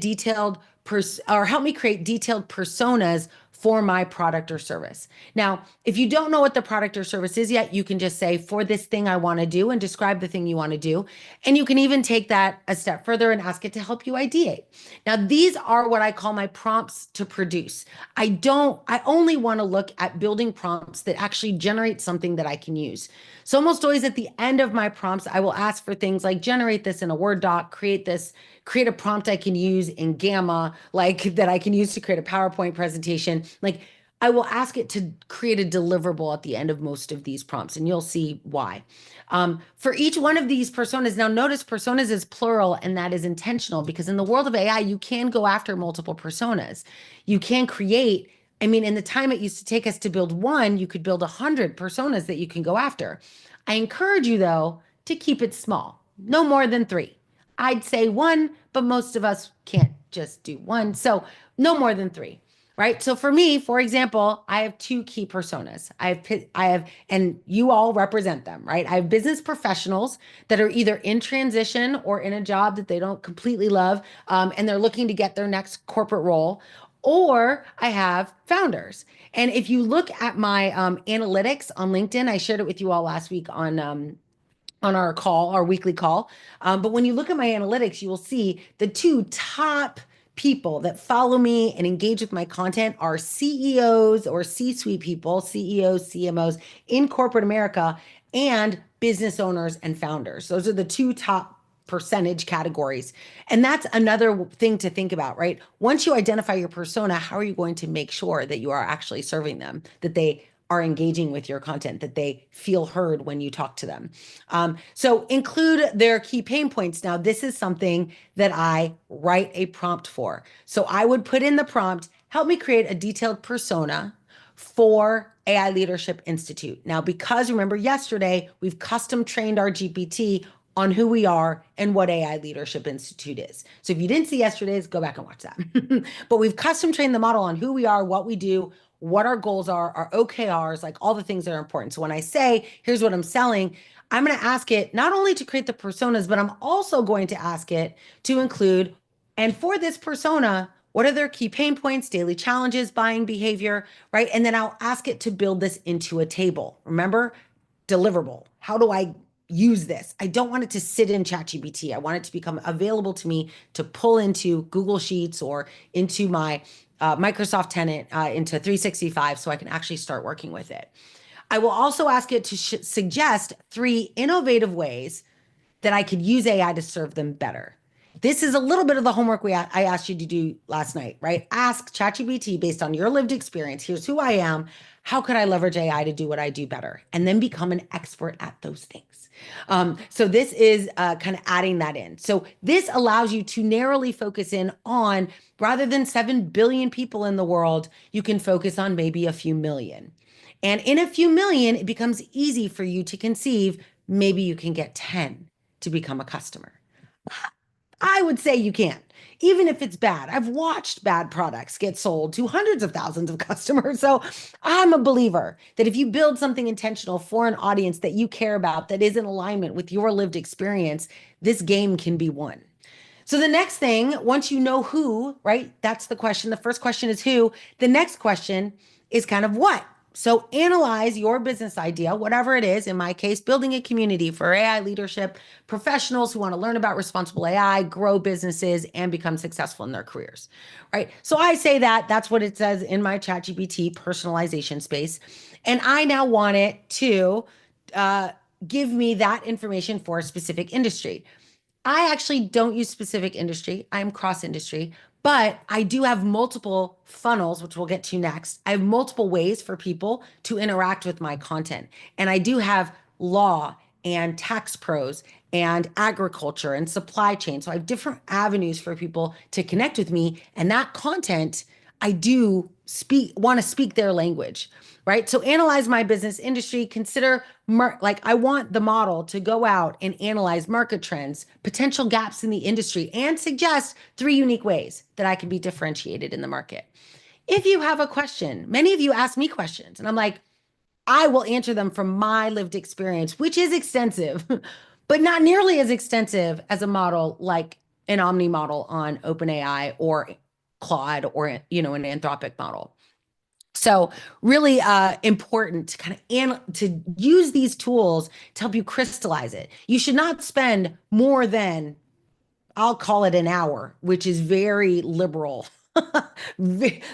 help me create detailed personas for my product or service. Now, if you don't know what the product or service is yet, you can just say, for this thing I want to do, and describe the thing you want to do. And you can even take that a step further and ask it to help you ideate. Now, these are what I call my prompts to produce. I only want to look at building prompts that actually generate something that I can use. So almost always at the end of my prompts, I will ask for things like generate this in a Word doc, create a prompt I can use in Gamma, like that I can use to create a PowerPoint presentation. Like I will ask it to create a deliverable at the end of most of these prompts, and you'll see why. For each one of these personas, now notice personas is plural, and that is intentional because in the world of AI, you can go after multiple personas. You can create, in the time it used to take us to build one, you could build 100 personas that you can go after. I encourage you, though, to keep it small, no more than 3. I'd say 1, but most of us can't just do 1. So no more than 3, right? So for me, for example, I have 2 key personas. And you all represent them, right? I have business professionals that are either in transition or in a job that they don't completely love, and they're looking to get their next corporate role. Or I have founders. And if you look at my analytics on LinkedIn, I shared it with you all last week on on our call, our weekly call. But when you look at my analytics, you will see the two top people that follow me and engage with my content are CEOs or C-suite people, CEOs, CMOs in corporate America, and business owners and founders. Those are the two top percentage categories. And that's another thing to think about, right? Once you identify your persona, how are you going to make sure that you are actually serving them, that they are engaging with your content, that they feel heard when you talk to them? So include their key pain points. Now, this is something that I write a prompt for. So I would put in the prompt, help me create a detailed persona for AI Leadership Institute. Now, because remember yesterday, we've custom trained our GPT on who we are and what AI Leadership Institute is. So if you didn't see yesterday's, go back and watch that. But we've custom trained the model on who we are, what we do, what our goals are, our OKRs, like all the things that are important. So when I say, here's what I'm selling, I'm going to ask it not only to create the personas, but I'm also going to ask it to include, and for this persona, what are their key pain points, daily challenges, buying behavior, right? And then I'll ask it to build this into a table. Remember, deliverable. How do I use this? I don't want it to sit in ChatGPT. I want it to become available to me to pull into Google Sheets or into my Microsoft tenant, into 365, so I can actually start working with it. I will also ask it to suggest 3 innovative ways that I could use AI to serve them better. This is a little bit of the homework I asked you to do last night, right? Ask ChatGPT based on your lived experience. Here's who I am. How could I leverage AI to do what I do better? And then become an expert at those things. So this is kind of adding that in. So this allows you to narrowly focus in on, rather than 7 billion people in the world, you can focus on maybe a few million. And in a few million, it becomes easy for you to conceive, maybe you can get 10 to become a customer. I would say you can, even if it's bad. I've watched bad products get sold to hundreds of thousands of customers. So I'm a believer that if you build something intentional for an audience that you care about, that is in alignment with your lived experience, this game can be won. So the next thing, once you know who, right? That's the question. The first question is who. The next question is kind of what. So analyze your business idea, whatever it is. In my case, building a community for AI leadership professionals who want to learn about responsible AI, grow businesses, and become successful in their careers, right? So I say that that's what it says in my ChatGPT personalization space. And I now want it to give me that information for a specific industry. I actually don't use specific industry. I'm cross industry, but I do have multiple funnels, which we'll get to next. I have multiple ways for people to interact with my content. And I do have law and tax pros and agriculture and supply chain. So I have different avenues for people to connect with me. And that content, I do want to speak their language, right? So analyze my business industry, consider like I want the model to go out and analyze market trends, potential gaps in the industry, and suggest 3 unique ways that I can be differentiated in the market. If you have a question, many of you ask me questions, and I'm like, I will answer them from my lived experience, which is extensive, but not nearly as extensive as a model like an Omni model on OpenAI or Claude or an Anthropic model. So really important to kind of to use these tools to help you crystallize it. You should not spend more than, I'll call it an hour, which is very liberal.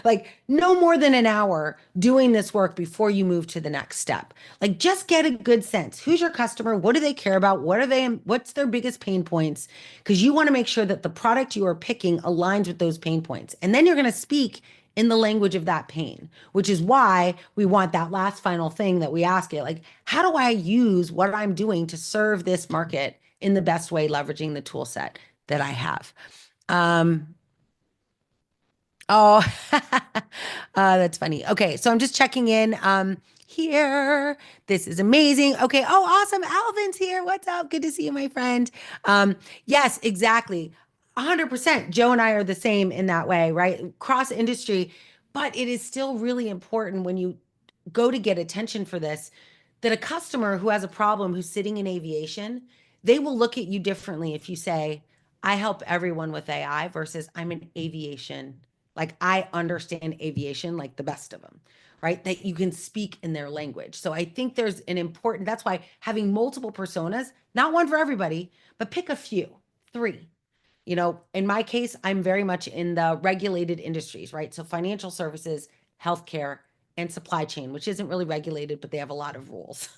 Like no more than an hour doing this work before you move to the next step. Like just get a good sense. Who's your customer? What do they care about? What's their biggest pain points? Because you want to make sure that the product you are picking aligns with those pain points. And then you're going to speak in the language of that pain, which is why we want that last final thing that we ask it, like, how do I use what I'm doing to serve this market in the best way, leveraging the tool set that I have? Oh, that's funny. Okay, so I'm just checking in here. This is amazing. Okay. Oh, awesome. Alvin's here. What's up? Good to see you, my friend. Yes, exactly. 100%. Joe and I are the same in that way, right? Cross industry, but it is still really important when you go to get attention for this, that a customer who has a problem who's sitting in aviation, they will look at you differently if you say, I help everyone with AI versus I'm an aviation Like I understand aviation like the best of them, right? That you can speak in their language. So I think there's an important, that's why having multiple personas, not one for everybody, but pick a few, three. You know, in my case, I'm very much in the regulated industries, right? So financial services, healthcare, and supply chain, which isn't really regulated, but they have a lot of rules.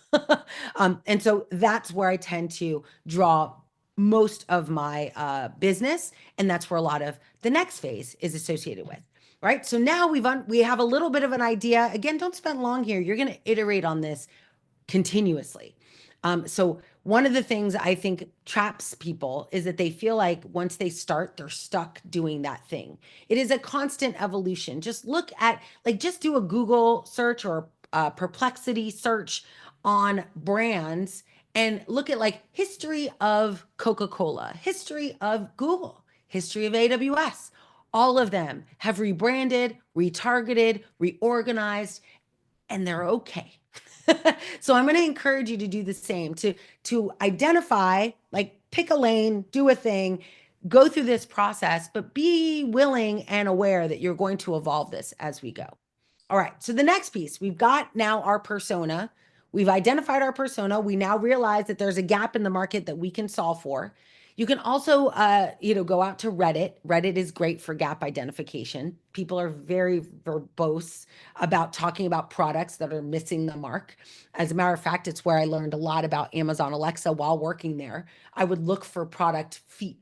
And so that's where I tend to draw most of my business, and that's where a lot of the next phase is associated with. Right. So now we have a little bit of an idea. Again, don't spend long here. You're going to iterate on this continuously. So one of the things I think traps people is that they feel like once they start, they're stuck doing that thing. It is a constant evolution. Just look at, like, just do a Google search or a Perplexity search on brands and look at like history of Coca-Cola, history of Google, history of AWS. All of them have rebranded, retargeted, reorganized, and they're okay. So I'm going to encourage you to do the same, to identify, like pick a lane, do a thing, go through this process, but be willing and aware that you're going to evolve this as we go. All right. So the next piece, we've got now our persona. We've identified our persona. We now realize that there's a gap in the market that we can solve for. You can also, go out to Reddit. Reddit is great for gap identification. People are very verbose about talking about products that are missing the mark. As a matter of fact, it's where I learned a lot about Amazon Alexa while working there. I would look for product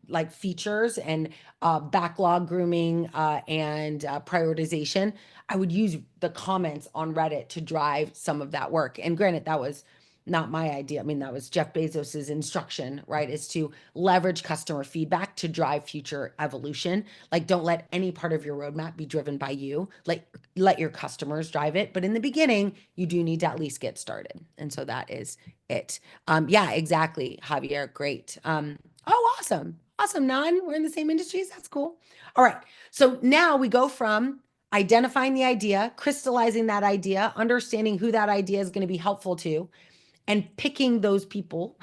like features and backlog grooming and prioritization. I would use the comments on Reddit to drive some of that work. And granted, that was not my idea. I mean, that was Jeff Bezos's instruction, right? Is to leverage customer feedback to drive future evolution. Like, don't let any part of your roadmap be driven by you. Like, let your customers drive it. But in the beginning, you do need to at least get started. And so that is it. Yeah, exactly, Javier. Great. Oh, awesome. Awesome, Nan. We're in the same industries. That's cool. All right. So now we go from identifying the idea, crystallizing that idea, understanding who that idea is going to be helpful to, and picking those people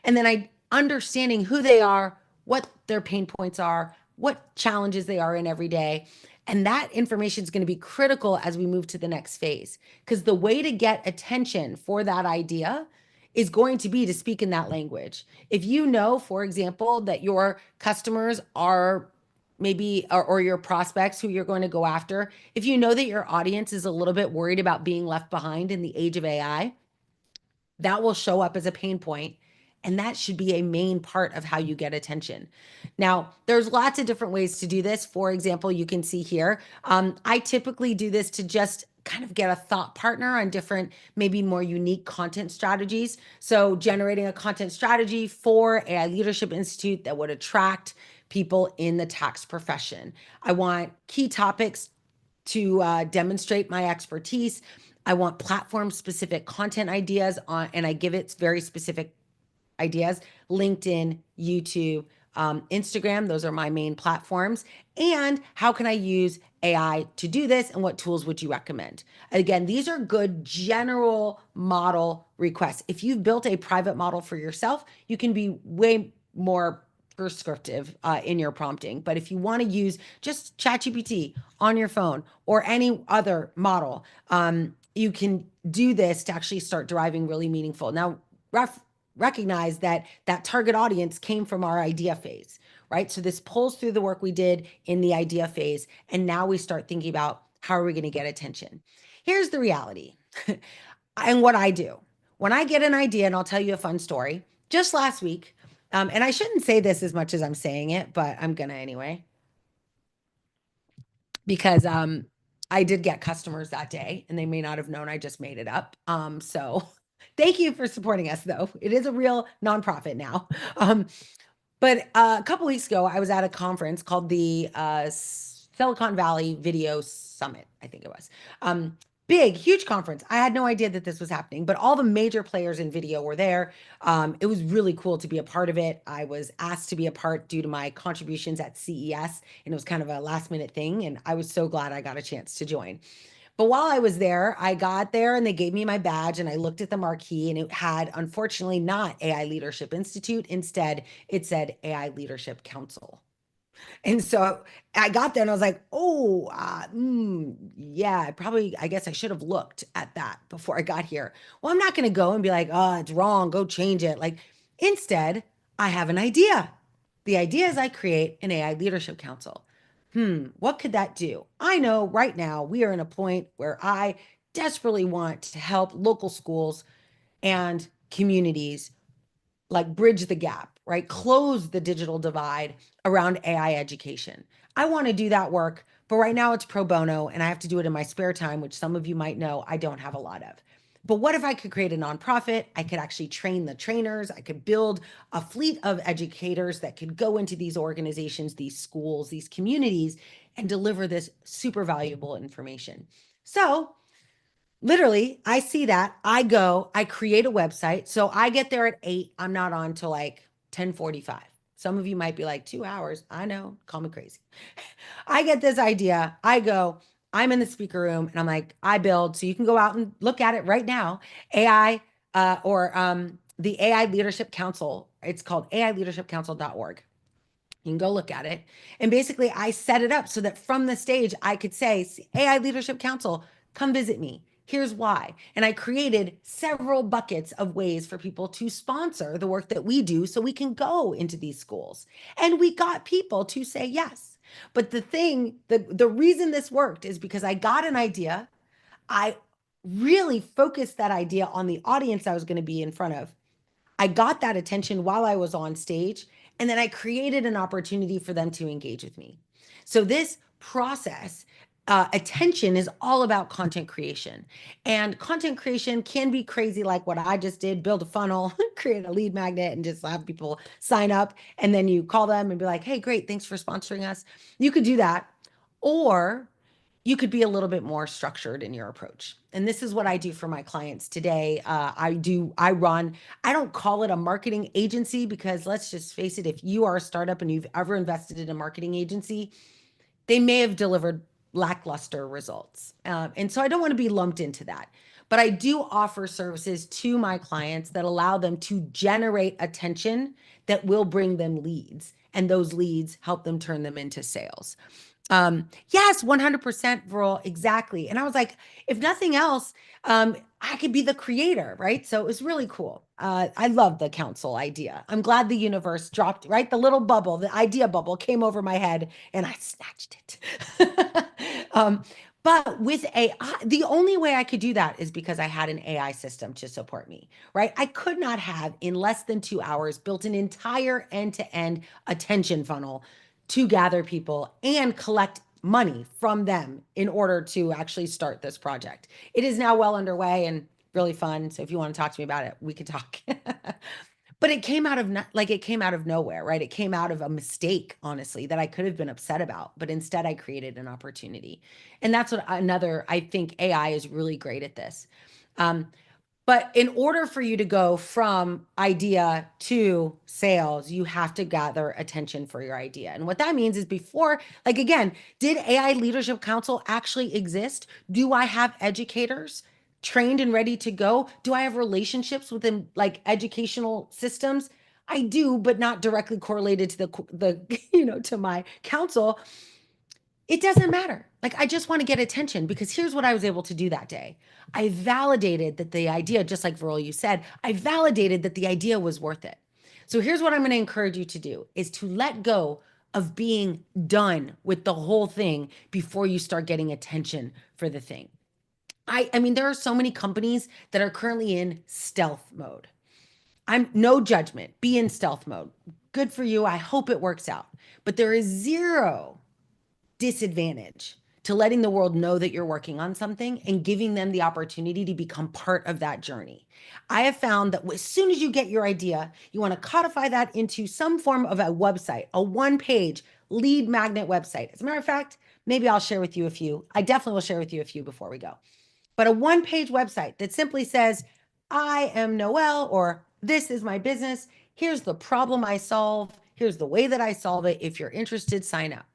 and then understanding who they are, what their pain points are, what challenges they are in every day. And that information is going to be critical as we move to the next phase, because the way to get attention for that idea is going to be to speak in that language. If you know, for example, that your customers are maybe or your prospects who you're going to go after, if you know that your audience is a little bit worried about being left behind in the age of AI, that will show up as a pain point, and that should be a main part of how you get attention. Now, there's lots of different ways to do this. For example, you can see here, I typically do this to just kind of get a thought partner on different, maybe more unique content strategies. So generating a content strategy for AI Leadership Institute that would attract people in the tax profession. I want key topics to demonstrate my expertise. I want platform specific content ideas on, and I give it very specific ideas. LinkedIn, YouTube, Instagram, those are my main platforms. And how can I use AI to do this? And what tools would you recommend? Again, these are good general model requests. If you've built a private model for yourself, you can be way more prescriptive in your prompting. But if you want to use just ChatGPT on your phone or any other model, you can do this to actually start deriving really meaningful. Now, recognize that that target audience came from our idea phase, right? So this pulls through the work we did in the idea phase. And now we start thinking about how are we going to get attention? Here's the reality and what I do. When I get an idea, and I'll tell you a fun story, just last week, and I shouldn't say this as much as I'm saying it, but I'm gonna anyway, because I did get customers that day, and they may not have known I just made it up. So thank you for supporting us, though. It is a real nonprofit now. But a couple weeks ago, I was at a conference called the Silicon Valley Video Summit, I think it was. Big, huge conference. I had no idea that this was happening, but all the major players in video were there. It was really cool to be a part of it. I was asked to be a part due to my contributions at CES, and it was kind of a last minute thing. And I was so glad I got a chance to join. But while I was there, I got there and they gave me my badge and I looked at the marquee and it had, unfortunately, not AI Leadership Institute. Instead, it said AI Leadership Council. And so I got there and I was like, oh, yeah, I guess I should have looked at that before I got here. Well, I'm not going to go and be like, oh, it's wrong, go change it. Like, instead, I have an idea. The idea is I create an AI leadership council. What could that do? I know right now we are in a point where I desperately want to help local schools and communities like bridge the gap, right? Close the digital divide around AI education. I want to do that work, but right now it's pro bono and I have to do it in my spare time, which some of you might know I don't have a lot of. But what if I could create a nonprofit? I could actually train the trainers. I could build a fleet of educators that could go into these organizations, these schools, these communities, and deliver this super valuable information. So literally, I see that. I go, I create a website. So I get there at 8. I'm not on till like 10:45. Some of you might be like 2 hours. I know, call me crazy. I get this idea. I go, I'm in the speaker room and I'm like, I build. So you can go out and look at it right now. AI or the AI Leadership Council. It's called AIleadershipcouncil.org. You can go look at it. And basically, I set it up so that from the stage, I could say, AI Leadership Council, come visit me. Here's why. And I created several buckets of ways for people to sponsor the work that we do so we can go into these schools. And we got people to say yes. But the reason this worked is because I got an idea. I really focused that idea on the audience I was going to be in front of. I got that attention while I was on stage, and then I created an opportunity for them to engage with me. So this process, attention is all about content creation. And content creation can be crazy, like what I just did, build a funnel, create a lead magnet, and just have people sign up. And then you call them and be like, hey, great, thanks for sponsoring us. You could do that. Or you could be a little bit more structured in your approach. And this is what I do for my clients today. I don't call it a marketing agency because let's just face it, if you are a startup and you've ever invested in a marketing agency, they may have delivered lackluster results. And so I don't want to be lumped into that. But I do offer services to my clients that allow them to generate attention that will bring them leads. And those leads help them turn them into sales. Yes, 100%, Veral, exactly. And I was like, if nothing else, I could be the creator, right? So it was really cool. I love the council idea. I'm glad the universe dropped, right? The little bubble, the idea bubble came over my head and I snatched it. But with AI, the only way I could do that is because I had an AI system to support me, right? I could not have, in less than 2 hours, built an entire end-to-end attention funnel to gather people and collect money from them in order to actually start this project. It is now well underway and really fun. So if you want to talk to me about it, we could talk. But it came out of it came out of nowhere, right? It came out of a mistake, honestly, that I could have been upset about, but instead I created an opportunity. And that's what I think AI is really great at this. Um, but in order for you to go from idea to sales, you have to gather attention for your idea. And what that means is before, like again, did AI Leadership Council actually exist? Do I have educators trained and ready to go? Do I have relationships within like educational systems? I do, but not directly correlated to the to my council. It doesn't matter. Like, I just want to get attention because here's what I was able to do that day. I validated that the idea, just like Veral, you said, I validated that the idea was worth it. So here's what I'm going to encourage you to do is to let go of being done with the whole thing before you start getting attention for the thing. I mean, there are so many companies that are currently in stealth mode. I'm no judgment. Be in stealth mode. Good for you. I hope it works out. But there is zero disadvantage to letting the world know that you're working on something and giving them the opportunity to become part of that journey. I have found that as soon as you get your idea, you want to codify that into some form of a website, a one-page lead magnet website. As a matter of fact, maybe I'll share with you a few. I definitely will share with you a few before we go. But a one-page website that simply says, I am Noelle, or this is my business. Here's the problem I solve. Here's the way that I solve it. If you're interested, sign up.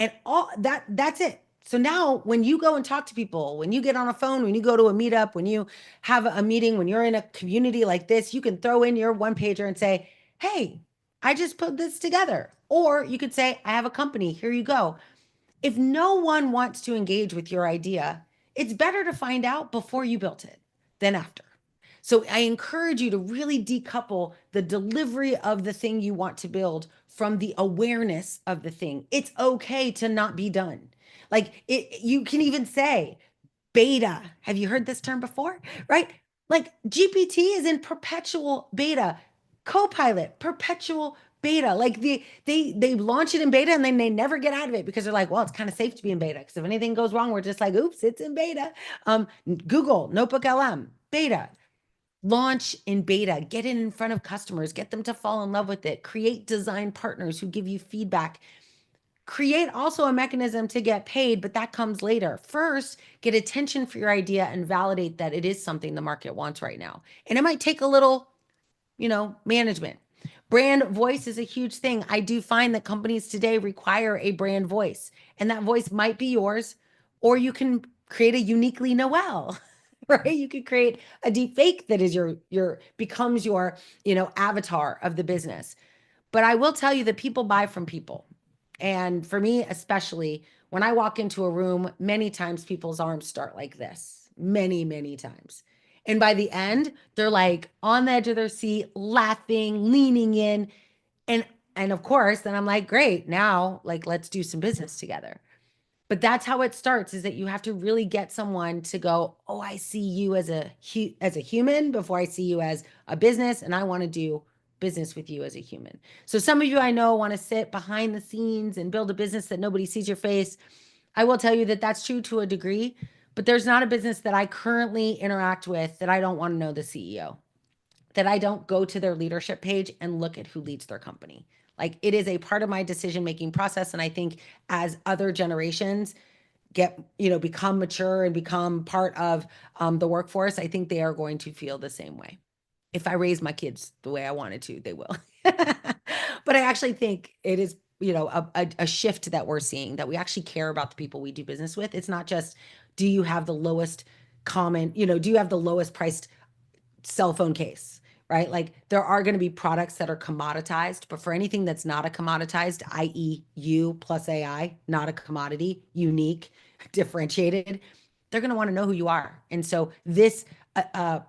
And all that's it. So now when you go and talk to people, when you get on a phone, when you go to a meetup, when you have a meeting, when you're in a community like this, you can throw in your one pager and say, hey, I just put this together. Or you could say, I have a company, here you go. If no one wants to engage with your idea, it's better to find out before you built it than after. So I encourage you to really decouple the delivery of the thing you want to build from the awareness of the thing. It's okay to not be done. Like you can even say beta. Have you heard this term before? Right? Like GPT is in perpetual beta. Copilot, perpetual beta. Like they launch it in beta and then they never get out of it because they're like, well, it's kind of safe to be in beta because if anything goes wrong, we're just like, oops, it's in beta. Google Notebook LM beta. Launch in beta, get it in front of customers, get them to fall in love with it, create design partners who give you feedback, create also a mechanism to get paid, but that comes later. First, get attention for your idea and validate that it is something the market wants right now. And it might take a little, management. Brand voice is a huge thing. I do find that companies today require a brand voice, and that voice might be yours, or you can create a uniquely Noel, right? You could create a deep fake that is your becomes your, avatar of the business. But I will tell you that people buy from people. And for me, especially when I walk into a room, many times people's arms start like this, many, many times. And by the end, they're like on the edge of their seat, laughing, leaning in. And and of course, then I'm like, great, now like let's do some business together. But that's how it starts, is that you have to really get someone to go, oh, I see you as a human before I see you as a business, and I want to do business with you as a human. So some of you I know want to sit behind the scenes and build a business that nobody sees your face. I will tell you that that's true to a degree, but there's not a business that I currently interact with that I don't want to know the CEO, that I don't go to their leadership page and look at who leads their company. Like it is a part of my decision making process. And I think as other generations become mature and become part of the workforce, I think they are going to feel the same way. If I raise my kids the way I wanted to, they will. But I actually think it is, a shift that we're seeing, that we actually care about the people we do business with. It's not just, do you have the lowest do you have the lowest priced cell phone case, right? Like there are going to be products that are commoditized, but for anything that's not a commoditized, i.e., you plus AI, not a commodity, unique, differentiated, they're going to want to know who you are. And so this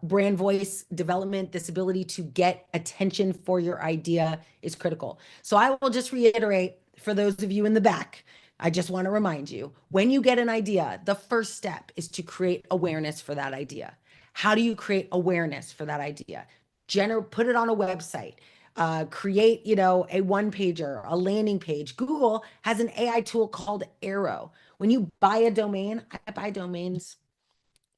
brand voice development, this ability to get attention for your idea is critical. So I will just reiterate for those of you in the back, I just want to remind you, when you get an idea, the first step is to create awareness for that idea. How do you create awareness for that idea? Put it on a website. Create, a one pager, a landing page. Google has an AI tool called Arrow. When you buy a domain, I buy domains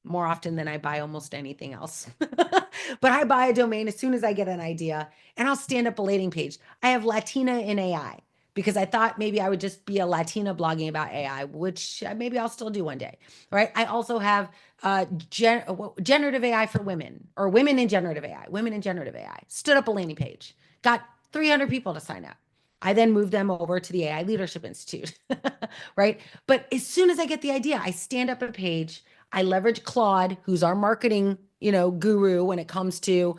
more often than I buy almost anything else. But I buy a domain as soon as I get an idea and I'll stand up a landing page. I have Latina in AI because I thought maybe I would just be a Latina blogging about AI, which maybe I'll still do one day. Right. I also have generative AI for women, or women in generative AI, women in generative AI. Stood up a landing page, got 300 people to sign up. I then moved them over to the AI Leadership Institute. Right. But as soon as I get the idea, I stand up a page. I leverage Claude, who's our marketing, guru when it comes to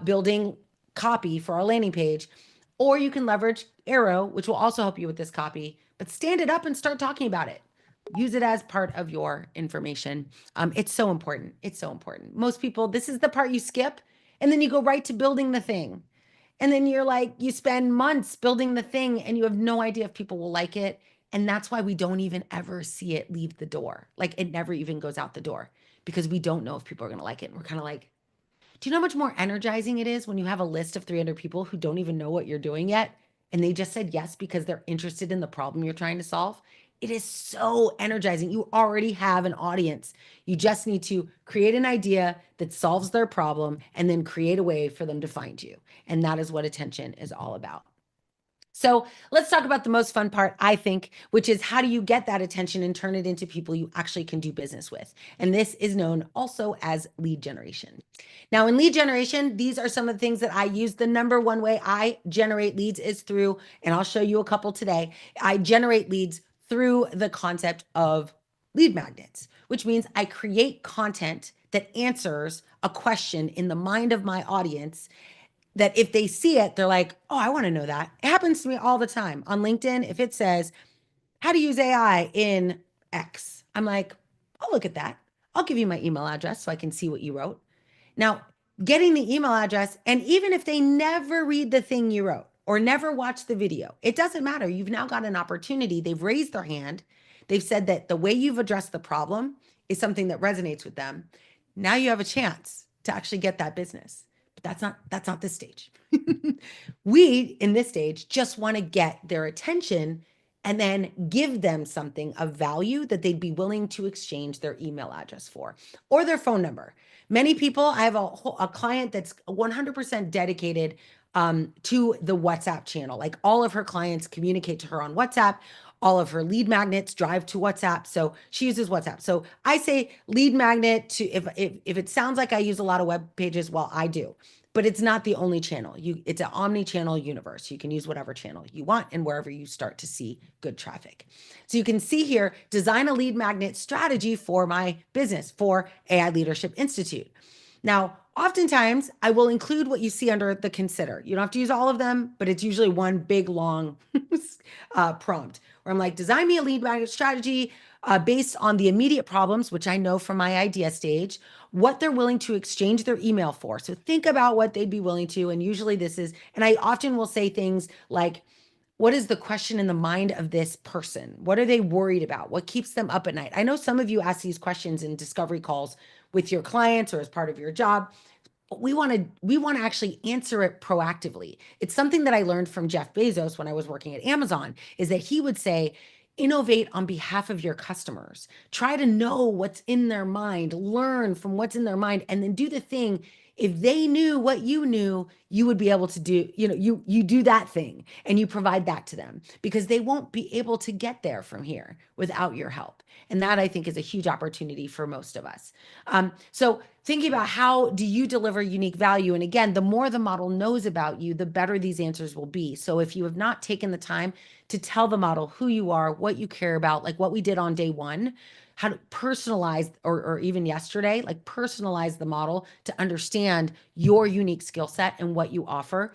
building copy for our landing page. Or you can leverage Arrow, which will also help you with this copy, but stand it up and start talking about it. Use it as part of your information. It's so important. It's so important. Most people, this is the part you skip, and then you go right to building the thing. And then you're like, you spend months building the thing and you have no idea if people will like it. And that's why we don't even ever see it leave the door. Like it never even goes out the door because we don't know if people are going to like it. And we're kind of like, do you know how much more energizing it is when you have a list of 300 people who don't even know what you're doing yet? And they just said yes because they're interested in the problem you're trying to solve. It is so energizing. You already have an audience. You just need to create an idea that solves their problem and then create a way for them to find you. And that is what attention is all about. So let's talk about the most fun part, I think, which is how do you get that attention and turn it into people you actually can do business with? And this is known also as lead generation. Now, in lead generation, these are some of the things that I use. The number one way I generate leads is through, and I'll show you a couple today. I generate leads through the concept of lead magnets, which means I create content that answers a question in the mind of my audience that if they see it, they're like, oh, I want to know that. It happens to me all the time on LinkedIn. If it says how to use AI in X, I'm like, I'll look at that. I'll give you my email address so I can see what you wrote. Now, getting the email address, and even if they never read the thing you wrote or never watch the video, it doesn't matter. You've now got an opportunity. They've raised their hand. They've said that the way you've addressed the problem is something that resonates with them. Now you have a chance to actually get that business. But that's not this stage. We in this stage just want to get their attention and then give them something of value that they'd be willing to exchange their email address for or their phone number. Many people, I have a client that's 100% dedicated to the WhatsApp channel. Like all of her clients communicate to her on WhatsApp. All of her lead magnets drive to WhatsApp. So she uses WhatsApp. So I say lead magnet to if it sounds like I use a lot of web pages, well, I do. But it's not the only channel. It's an omni-channel universe. You can use whatever channel you want and wherever you start to see good traffic. So you can see here, design a lead magnet strategy for my business, for AI Leadership Institute. Now, oftentimes I will include what you see under the consider. You don't have to use all of them, but it's usually one big long prompt where I'm like, design me a lead magnet strategy based on the immediate problems, which I know from my idea stage, what they're willing to exchange their email for. So think about what they'd be willing to. And usually this is, and I often will say things like, what is the question in the mind of this person? What are they worried about? What keeps them up at night? I know some of you ask these questions in discovery calls with your clients or as part of your job. But we want to actually answer it proactively. It's something that I learned from Jeff Bezos when I was working at Amazon, is that he would say, innovate on behalf of your customers. Try to know what's in their mind, learn from what's in their mind, and then do the thing. If they knew what you knew, you would be able to do, you do that thing and you provide that to them because they won't be able to get there from here without your help. And that I think is a huge opportunity for most of us. So thinking about how do you deliver unique value? And again, the more the model knows about you, the better these answers will be. So if you have not taken the time to tell the model who you are, what you care about, like what we did on day one, how to personalize, or even yesterday, like personalize the model to understand your unique skill set and what you offer.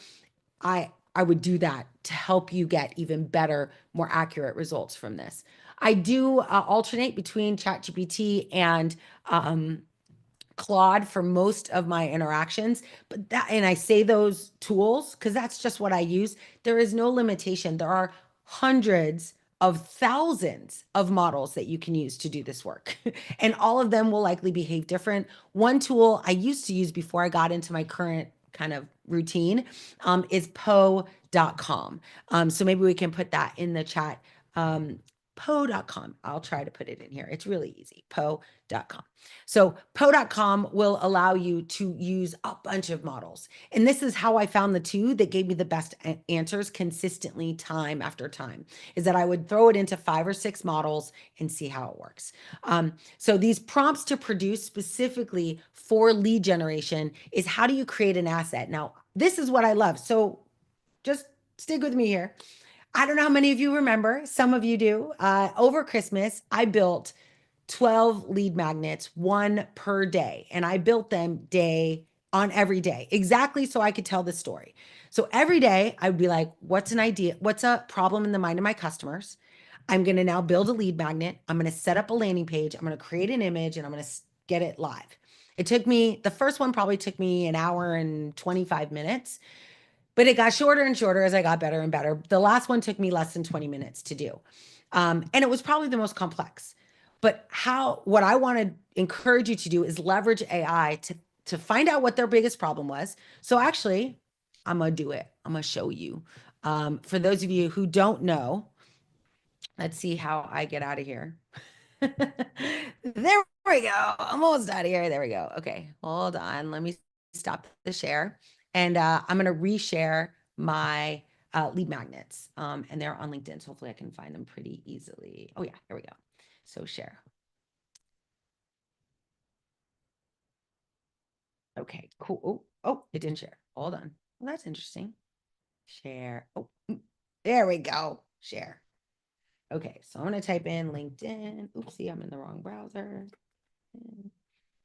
I would do that to help you get even better, more accurate results from this. I do alternate between ChatGPT and Claude for most of my interactions, but and I say those tools because that's just what I use. There is no limitation. There are hundreds of thousands of models that you can use to do this work, and all of them will likely behave different. One tool I used to use before I got into my current kind of routine is Poe.com. So maybe we can put that in the chat. Poe.com. I'll try to put it in here. It's really easy. Poe.com. So Poe.com will allow you to use a bunch of models. And this is how I found the two that gave me the best answers consistently time after time, is that I would throw it into 5 or 6 models and see how it works. So these prompts to produce specifically for lead generation is how do you create an asset? Now, this is what I love. So just stick with me here. I don't know how many of you remember, some of you do. Over Christmas, I built 12 lead magnets, one per day, and I built them on every day, exactly so I could tell the story. So every day I would be like, what's an idea? What's a problem in the mind of my customers? I'm going to now build a lead magnet. I'm going to set up a landing page. I'm going to create an image and I'm going to get it live. The first one probably took me an hour and 25 minutes. But it got shorter and shorter as I got better and better. The last one took me less than 20 minutes to do. And it was probably the most complex. But what I want to encourage you to do is leverage AI to find out what their biggest problem was. So actually, I'm going to do it. I'm going to show you. For those of you who don't know, let's see how I get out of here. There we go. I'm almost out of here. There we go. Okay, hold on. Let me stop the share. And I'm going to reshare my lead magnets. And they're on LinkedIn. So hopefully I can find them pretty easily. Oh, yeah, here we go. So share. Okay, cool. Oh, it didn't share. Hold on. Well, that's interesting. Share. Oh, there we go. Share. Okay, so I'm going to type in LinkedIn. Oopsie, I'm in the wrong browser.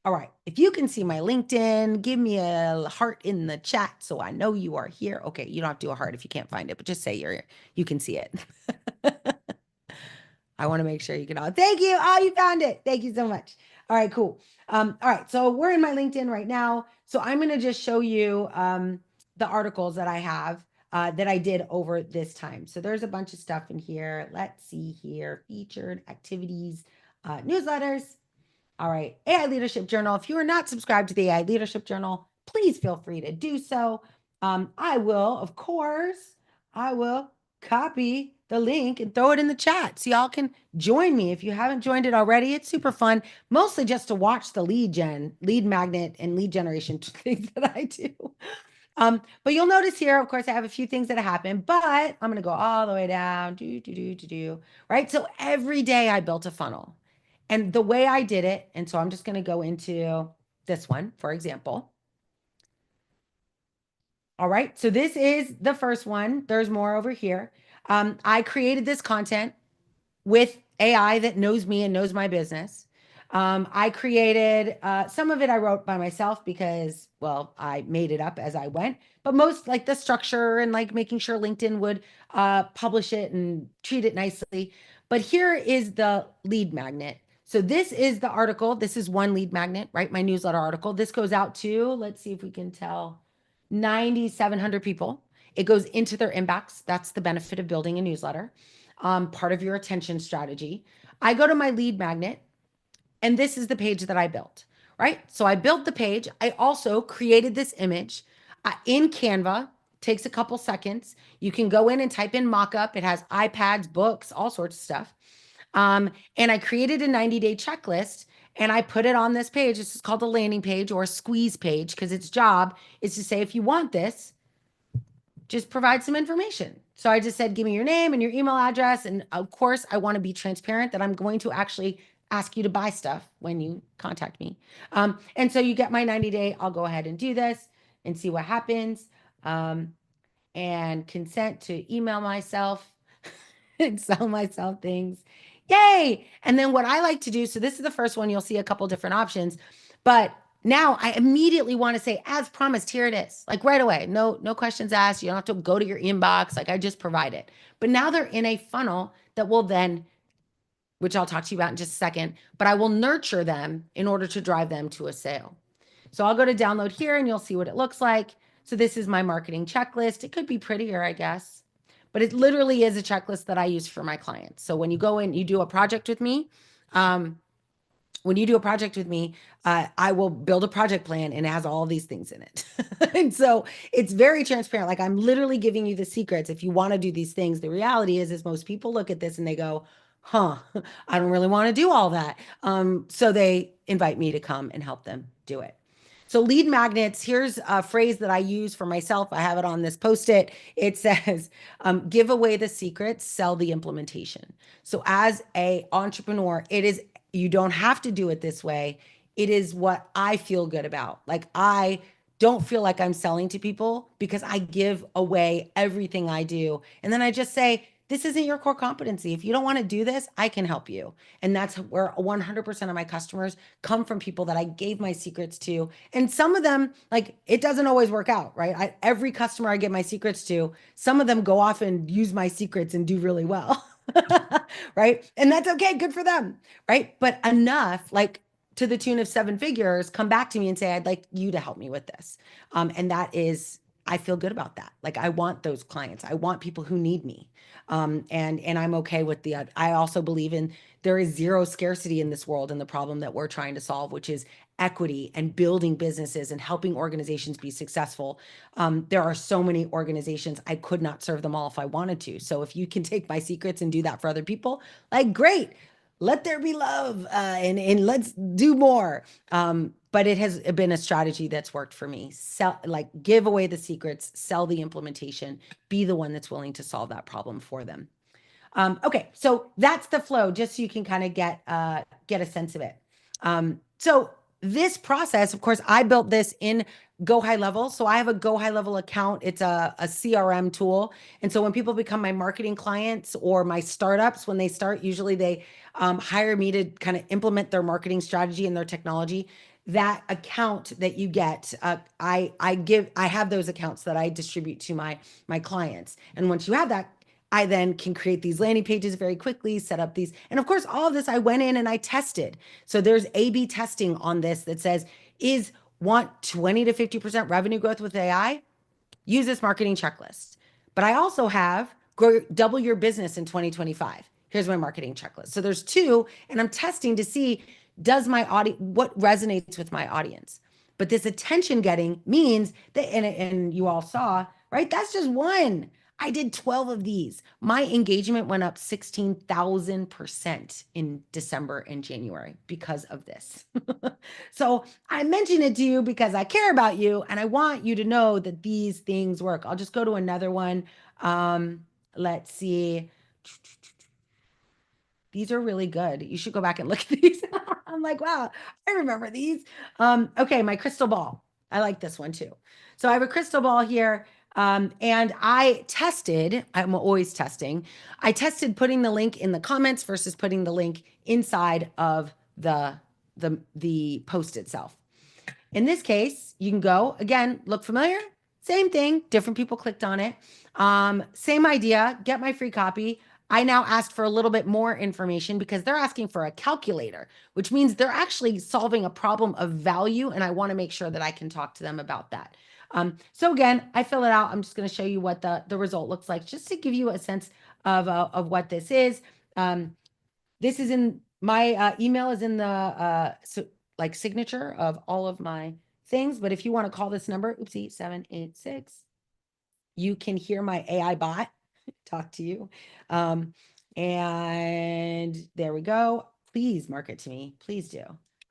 All right. If you can see my LinkedIn, give me a heart in the chat so I know you are here. Okay, you don't have to do a heart if you can't find it, but just say you can see it. I want to make sure you can all. Thank you. Oh, you found it. Thank you so much. All right, cool. All right, so we're in my LinkedIn right now. So I'm going to just show you the articles that I have that I did over this time. So there's a bunch of stuff in here. Let's see here. Featured activities, newsletters. All right, AI Leadership Journal. If you are not subscribed to the AI Leadership Journal, please feel free to do so. I will, of course, I will copy the link and throw it in the chat so y'all can join me. If you haven't joined it already, it's super fun, mostly just to watch the lead magnet and lead generation things that I do. But you'll notice here, of course, I have a few things that happen, but I'm going to go all the way down, right? So every day I built a funnel. And the way I did it, and so I'm just going to go into this one, for example. All right, so this is the first one. There's more over here. I created this content with AI that knows me and knows my business. I created some of it I wrote by myself because, well, I made it up as I went, but most like the structure and like making sure LinkedIn would publish it and treat it nicely. But here is the lead magnet. So this is the article. This is one lead magnet, right? My newsletter article. This goes out to, let's see if we can tell, 9,700 people. It goes into their inbox. That's the benefit of building a newsletter, part of your attention strategy. I go to my lead magnet, and this is the page that I built, right? So I built the page. I also created this image in Canva. Takes a couple seconds. You can go in and type in mockup. It has iPads, books, all sorts of stuff. And I created a 90-day checklist and I put it on this page. This is called a landing page or a squeeze page because its job is to say, if you want this, just provide some information. So I just said, give me your name and your email address. And of course, I want to be transparent that I'm going to actually ask you to buy stuff when you contact me. And so you get my 90-day. I'll go ahead and do this and see what happens. And consent to email myself and sell myself things. Yay. And then what I like to do, so this is the first one, you'll see a couple different options, but now I immediately want to say, as promised, here it is, like right away. No questions asked. You don't have to go to your inbox. Like I just provide it. But now they're in a funnel that will then, which I'll talk to you about in just a second, but I will nurture them in order to drive them to a sale. So I'll go to download here and you'll see what it looks like. So this is my marketing checklist. It could be prettier, I guess, but it literally is a checklist that I use for my clients. So when you go in, you do a project with me, I will build a project plan and it has all these things in it. And so it's very transparent. Like I'm literally giving you the secrets. If you want to do these things, the reality is most people look at this and they go, huh, I don't really want to do all that. So they invite me to come and help them do it. So lead magnets, here's a phrase that I use for myself. I have it on this Post-it. It says, give away the secrets, sell the implementation. So as a entrepreneur, you don't have to do it this way. It is what I feel good about. Like I don't feel like I'm selling to people because I give away everything I do. And then I just say, this isn't your core competency. If you don't want to do this, I can help you. And that's where 100% of my customers come from, people that I gave my secrets to. And some of them, like it doesn't always work out, right? Every customer I give my secrets to, some of them go off and use my secrets and do really well. Right? And that's okay. Good for them. Right? But enough, like to the tune of 7 figures, come back to me and say, I'd like you to help me with this. And that is, I feel good about that. Like I want those clients. I want people who need me. And I'm okay with I also believe in there is zero scarcity in this world and the problem that we're trying to solve, which is equity and building businesses and helping organizations be successful. There are so many organizations, I could not serve them all if I wanted to. So if you can take my secrets and do that for other people, like great, let there be love and let's do more. But it has been a strategy that's worked for me. Give away the secrets, sell the implementation, be the one that's willing to solve that problem for them. Okay, so that's the flow, just so you can kind of get a sense of it. So this process, of course, I built this in Go High Level. So I have a Go High Level account. It's a CRM tool. And so when people become my marketing clients or my startups, when they start, usually they hire me to kind of implement their marketing strategy and their technology. that account that you get, I have those accounts that I distribute to my clients. And once you have that, I then can create these landing pages very quickly, set up these. And of course, all of this I went in and I tested. So there's A/B testing on this that says, is want 20 to 50% revenue growth with AI? Use this marketing checklist. But I also have double your business in 2025. Here's my marketing checklist. So there's two, and I'm testing to see, does my audience, what resonates with my audience? But this attention getting means that, and you all saw, right? That's just one. I did 12 of these. My engagement went up 16,000% in December and January because of this. So I mention it to you because I care about you and I want you to know that these things work. I'll just go to another one. Let's see. These are really good. You should go back and look at these. I'm like, wow, I remember these. Okay, my crystal ball. I like this one too. So I have a crystal ball here. And I tested, I'm always testing. I tested putting the link in the comments versus putting the link inside of the post itself. In this case, you can go again, look familiar? Same thing, different people clicked on it. Same idea, get my free copy. I now asked for a little bit more information because they're asking for a calculator, which means they're actually solving a problem of value. And I want to make sure that I can talk to them about that. So again, I fill it out. I'm just going to show you what the result looks like, just to give you a sense of what this is. This is in my email is in the signature of all of my things. But if you want to call this number, oopsie, 786, you can hear my AI bot talk to you. And there we go. Please mark it to me. Please do.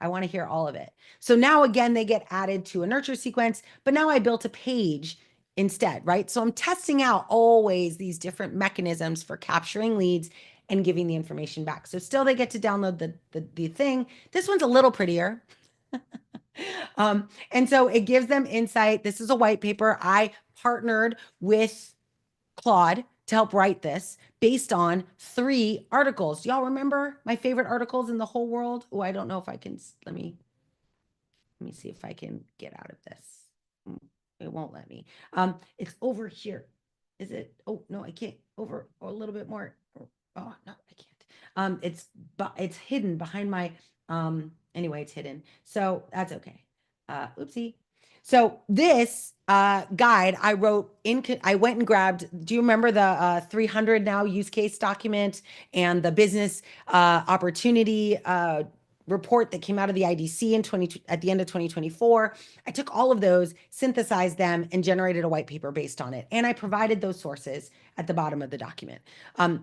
I want to hear all of it. So now again, they get added to a nurture sequence, but now I built a page instead, right? So I'm testing out always these different mechanisms for capturing leads and giving the information back. So still they get to download the thing. This one's a little prettier. And so it gives them insight. This is a white paper. I partnered with Claude to help write this based on 3 articles. Y'all remember my favorite articles in the whole world? Oh, I don't know if I can, let me see if I can get out of this. It won't let me. It's over here. Is it? Oh, no, I can't. Over a little bit more. Oh, no, I can't. It's hidden behind my, anyway, it's hidden. So that's okay. Oopsie. So this guide I wrote I went and grabbed, do you remember the 300 now use case document and the business opportunity report that came out of the IDC at the end of 2024? I took all of those, synthesized them, and generated a white paper based on it. And I provided those sources at the bottom of the document.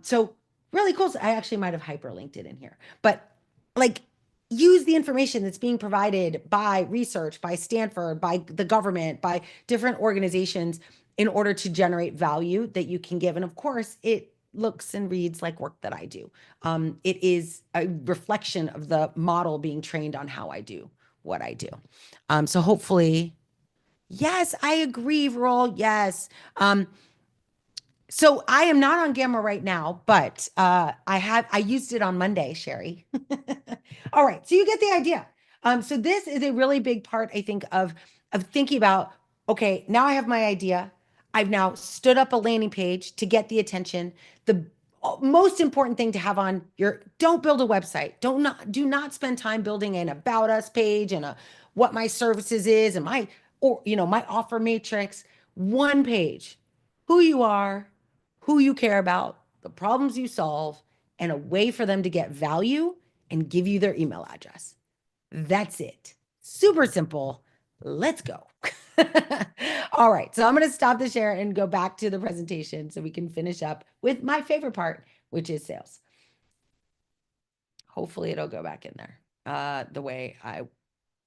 So really cool. So I actually might have hyperlinked it in here, but like, use the information that's being provided by research, by Stanford, by the government, by different organizations in order to generate value that you can give. And of course, it looks and reads like work that I do. It is a reflection of the model being trained on how I do what I do. So hopefully, yes, I agree, Roll. Yes. So I am not on Gamma right now, but I used it on Monday, Sherry. All right, so you get the idea. So this is a really big part, I think, of thinking about, okay, now I have my idea. I've now stood up a landing page to get the attention. The most important thing to have on don't build a website. Do not spend time building an about us page and what my services is and my offer matrix. One page, who you are, who you care about, the problems you solve, and a way for them to get value and give you their email address. That's it. Super simple. Let's go. All right. So I'm going to stop the share and go back to the presentation so we can finish up with my favorite part, which is sales. Hopefully it'll go back in there the way I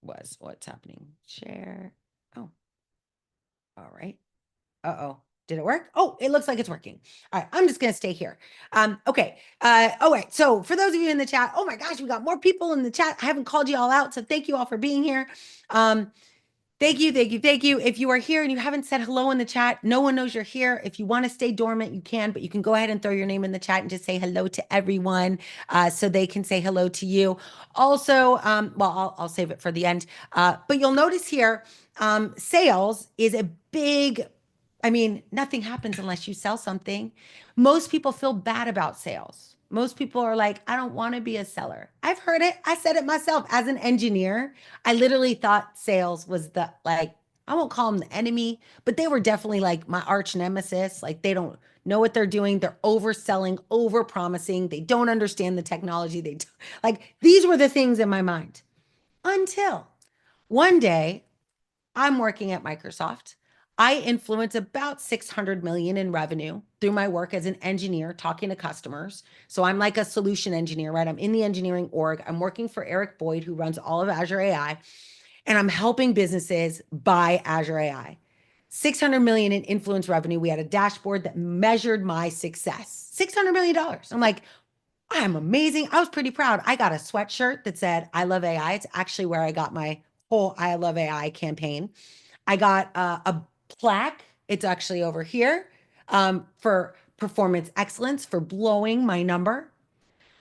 was. What's happening? Share. Oh, all right. Uh-oh. Did it work? Oh, it looks like it's working. All right, I'm just going to stay here. Okay. All right. So for those of you in the chat, oh my gosh, we got more people in the chat. I haven't called you all out. So thank you all for being here. Thank you, thank you, thank you. If you are here and you haven't said hello in the chat, no one knows you're here. If you want to stay dormant, you can, but you can go ahead and throw your name in the chat and just say hello to everyone so they can say hello to you. Also, well, I'll save it for the end. But you'll notice here, sales is a big, I mean, nothing happens unless you sell something. Most people feel bad about sales. Most people are like, I don't want to be a seller. I've heard it. I said it myself as an engineer. I literally thought sales was the like, I won't call them the enemy, but they were definitely like my arch nemesis. Like they don't know what they're doing. They're overselling, over promising. They don't understand the technology. Like these were the things in my mind until one day I'm working at Microsoft. I influence about 600 million in revenue through my work as an engineer talking to customers. So I'm like a solution engineer, right? I'm in the engineering org. I'm working for Eric Boyd, who runs all of Azure AI, and I'm helping businesses buy Azure AI. 600 million in influence revenue. We had a dashboard that measured my success. $600 million. I'm like, I'm amazing. I was pretty proud. I got a sweatshirt that said, I love AI. It's actually where I got my whole I love AI campaign. I got a plaque. It's actually over here for performance excellence for blowing my number.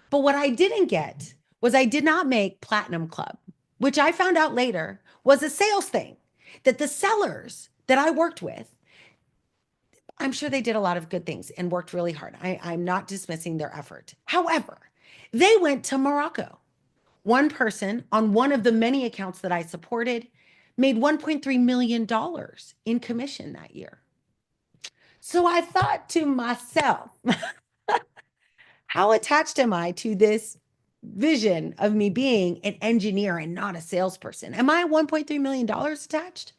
But what I didn't get was I did not make Platinum Club, which I found out later was a sales thing that the sellers that I worked with, I'm sure they did a lot of good things and worked really hard. I'm not dismissing their effort. However, they went to Morocco. One person on one of the many accounts that I supported made $1.3 million in commission that year. So I thought to myself, how attached am I to this vision of me being an engineer and not a salesperson? Am I $1.3 million attached?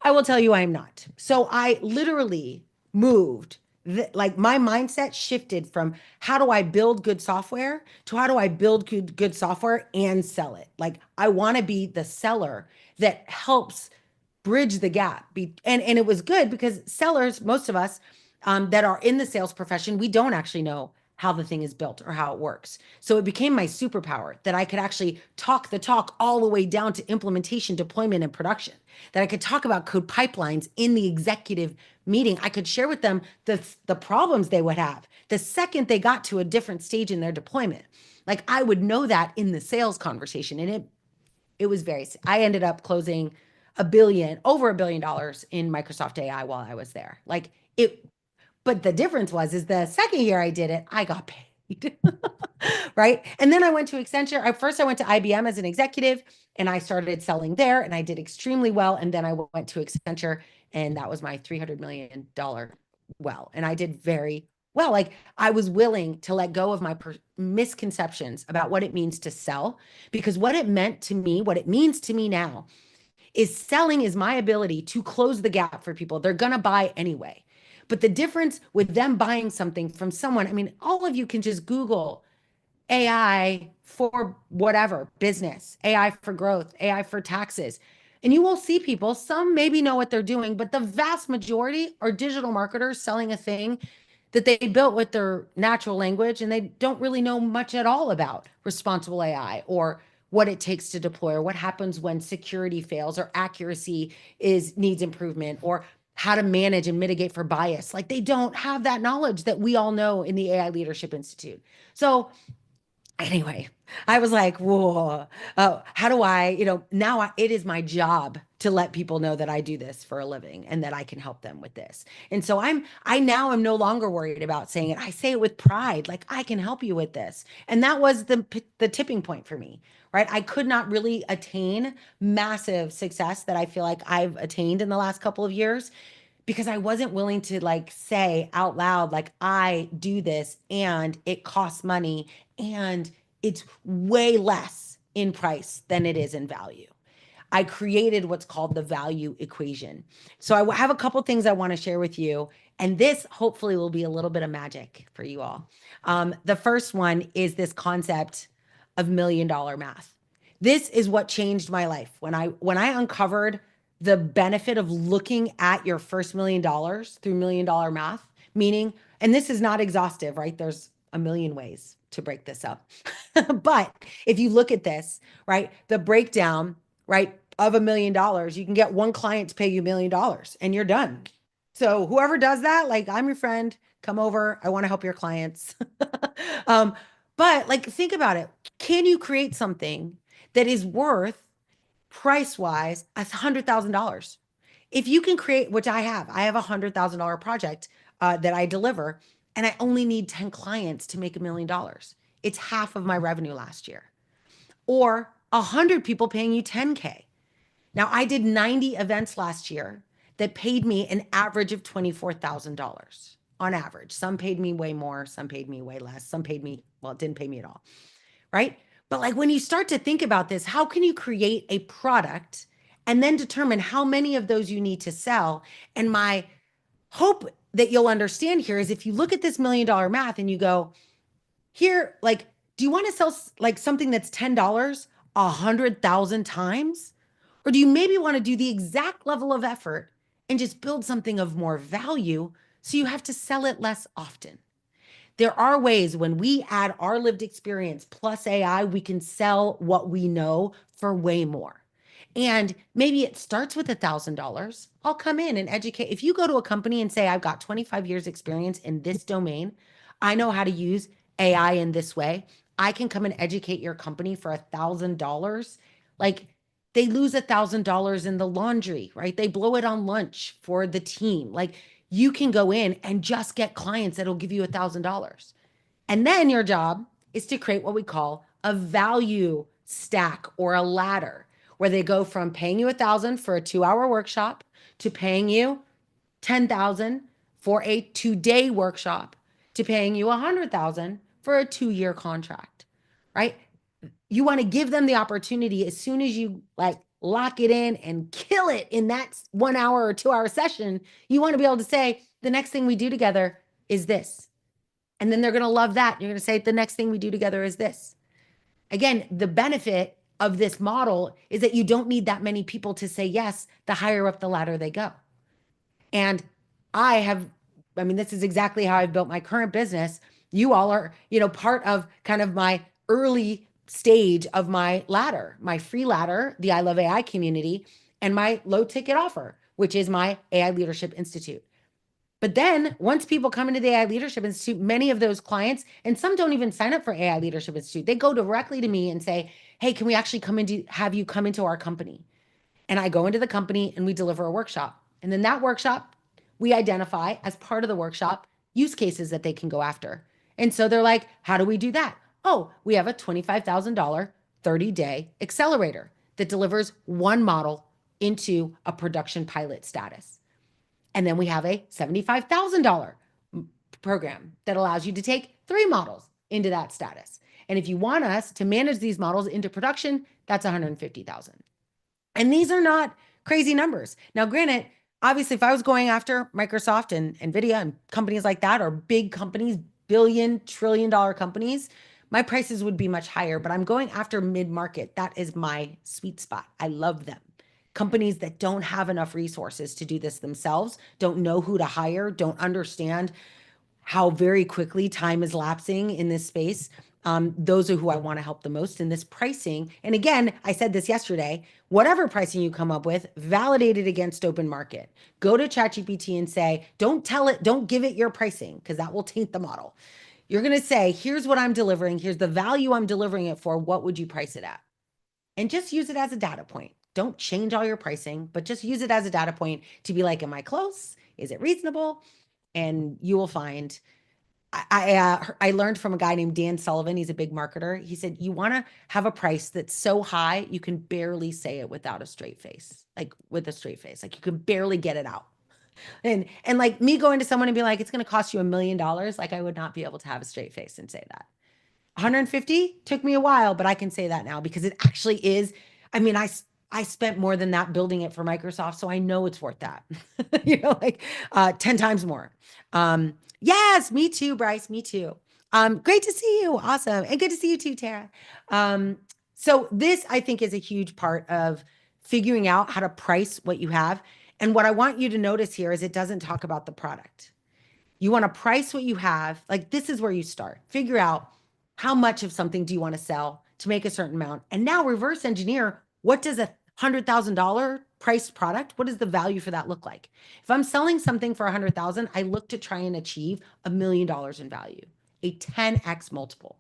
I will tell you I am not. So I literally moved, like my mindset shifted from how do I build good software to how do I build good software and sell it? Like I want to be the seller that helps bridge the gap. And it was good because sellers, most of us that are in the sales profession, we don't actually know how the thing is built or how it works. So it became my superpower that I could actually talk the talk all the way down to implementation, deployment, and production. That I could talk about code pipelines in the executive meeting. I could share with them the problems they would have the second they got to a different stage in their deployment. Like I would know that in the sales conversation. And it was I ended up closing over $1 billion in Microsoft AI while I was there. Like it, but the difference is the second year I did it, I got paid. Right. And then I went to Accenture. First, I went to IBM as an executive and I started selling there and I did extremely well. And then I went to Accenture and that was my $300 million well. And I did very well. Like I was willing to let go of my misconceptions about what it means to sell, because what it meant to me, what it means to me now is selling is my ability to close the gap for people. They're going to buy anyway. But the difference with them buying something from someone, I mean, all of you can just Google AI for whatever business, AI for growth, AI for taxes. And you will see people, some maybe know what they're doing, but the vast majority are digital marketers selling a thing that they built with their natural language and they don't really know much at all about responsible AI or what it takes to deploy or what happens when security fails or accuracy needs improvement or how to manage and mitigate for bias. Like they don't have that knowledge that we all know in the AI Leadership Institute. So anyway, I was like, whoa, how do I, now it is my job to let people know that I do this for a living and that I can help them with this. And so I now am no longer worried about saying it. I say it with pride, like I can help you with this. And that was the tipping point for me, right? I could not really attain massive success that I feel like I've attained in the last couple of years because I wasn't willing to like say out loud, like I do this and it costs money and it's way less in price than it is in value. I created what's called the value equation. So I have a couple things I want to share with you, and this hopefully will be a little bit of magic for you all. The first one is this concept of $1 million math. This is what changed my life when I uncovered the benefit of looking at your first $1 million through $1 million math, meaning, and this is not exhaustive, right? There's a million ways to break this up. But if you look at this, right, the breakdown, right, of $1 million, you can get one client to pay you $1 million and you're done. So whoever does that, like, I'm your friend, come over. I want to help your clients. um, but like, think about it. Can you create something that is worth price wise $100,000? If you can create, which I have $100,000 project that I deliver, and I only need 10 clients to make $1 million. It's half of my revenue last year. Or 100 people paying you 10K. Now, I did 90 events last year that paid me an average of $24,000 on average. Some paid me way more, some paid me way less, some paid me, well, it didn't pay me at all, right? But like, when you start to think about this, how can you create a product and then determine how many of those you need to sell? And my hope that you'll understand here is, if you look at this $1 million math and you go, here, like, do you want to sell like something that's $10 100,000 times? Or do you maybe want to do the exact level of effort and just build something of more value so you have to sell it less often? There are ways, when we add our lived experience plus AI, we can sell what we know for way more. And maybe it starts with $1,000. I'll come in and educate. If you go to a company and say, I've got 25 years experience in this domain, I know how to use AI in this way, I can come and educate your company for $1,000. Like, they lose $1,000 in the laundry, right? They blow it on lunch for the team. Like, you can go in and just get clients that'll give you $1,000. And then your job is to create what we call a value stack or a ladder, where they go from paying you 1,000 for a 2-hour workshop to paying you 10,000 for a 2-day workshop to paying you 100,000 for a 2-year contract, right? You want to give them the opportunity, as soon as you like lock it in and kill it in that 1 hour or 2-hour session, you want to be able to say, the next thing we do together is this. And then they're going to love that. You're going to say, the next thing we do together is this. Again, the benefit of this model is that you don't need that many people to say yes. The higher up the ladder they go. And I mean, this is exactly how I've built my current business. You all are, part of kind of my early stage of my ladder, my free ladder, the I Love AI community, and my low ticket offer, which is my AI Leadership Institute. But then once people come into the AI Leadership Institute, many of those clients, and some don't even sign up for AI Leadership Institute, they go directly to me and say, hey, can we actually have you come into our company? And I go into the company and we deliver a workshop. And then that workshop, we identify as part of the workshop use cases that they can go after. And so they're like, how do we do that? Oh, we have a $25,000 30-day accelerator that delivers one model into a production pilot status. And then we have a $75,000 program that allows you to take 3 models into that status. And if you want us to manage these models into production, that's $150,000. And these are not crazy numbers. Now, granted, obviously, if I was going after Microsoft and NVIDIA and companies like that, or big companies, billion, trillion-dollar companies, my prices would be much higher. But I'm going after mid-market. That is my sweet spot. I love them. Companies that don't have enough resources to do this themselves, don't know who to hire, don't understand how very quickly time is lapsing in this space. Those are who I want to help the most in this pricing. And again, I said this yesterday, whatever pricing you come up with, validate it against open market. Go to ChatGPT and say, don't give it your pricing, because that will taint the model. You're going to say, here's what I'm delivering. Here's the value I'm delivering it for. What would you price it at? And just use it as a data point. Don't change all your pricing, but just use it as a data point to be like, am I close? Is it reasonable? And you will find, I learned from a guy named Dan Sullivan. He's a big marketer. He said, you want to have a price that's so high, you can barely say it without a straight face, like with a straight face, like you can barely get it out. And like me going to someone and be like, it's going to cost you $1 million. Like, I would not be able to have a straight face and say that. 150 took me a while, but I can say that now because it actually is. I mean, I spent more than that building it for Microsoft, so I know it's worth that. Like 10 times more. Yes, me too, Bryce. Me too. Great to see you. Awesome. And good to see you too, Tara. So this, I think, is a huge part of figuring out how to price what you have. And what I want you to notice here is it doesn't talk about the product. You want to price what you have. Like, this is where you start. Figure out how much of something do you want to sell to make a certain amount. And now reverse engineer, what does $100,000 priced product, what does the value for that look like? If I'm selling something for 100,000, I look to try and achieve $1 million in value, a 10x multiple.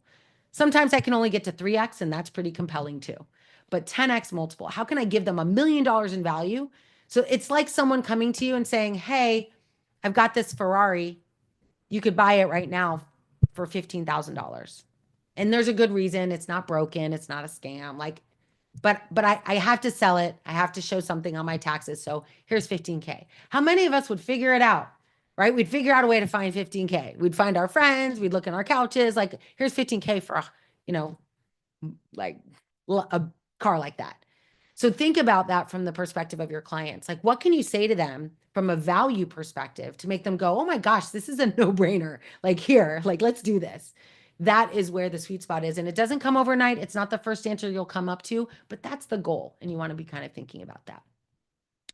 Sometimes I can only get to 3x, and that's pretty compelling too. But 10x multiple, how can I give them $1 million in value? So it's like someone coming to you and saying, hey, I've got this Ferrari. You could buy it right now for $15,000. And there's a good reason. It's not broken. It's not a scam. Like, but I have to sell it. I have to show something on my taxes. So here's 15K. How many of us would figure it out? Right? We'd figure out a way to find 15K. We'd find our friends. We'd look in our couches. Like, here's 15K for, you know, like a car like that. So think about that from the perspective of your clients. Like, what can you say to them from a value perspective to make them go, oh my gosh, this is a no-brainer. Like, here, like, let's do this. That is where the sweet spot is. And it doesn't come overnight. It's not the first answer you'll come up to, but that's the goal. And you want to be kind of thinking about that.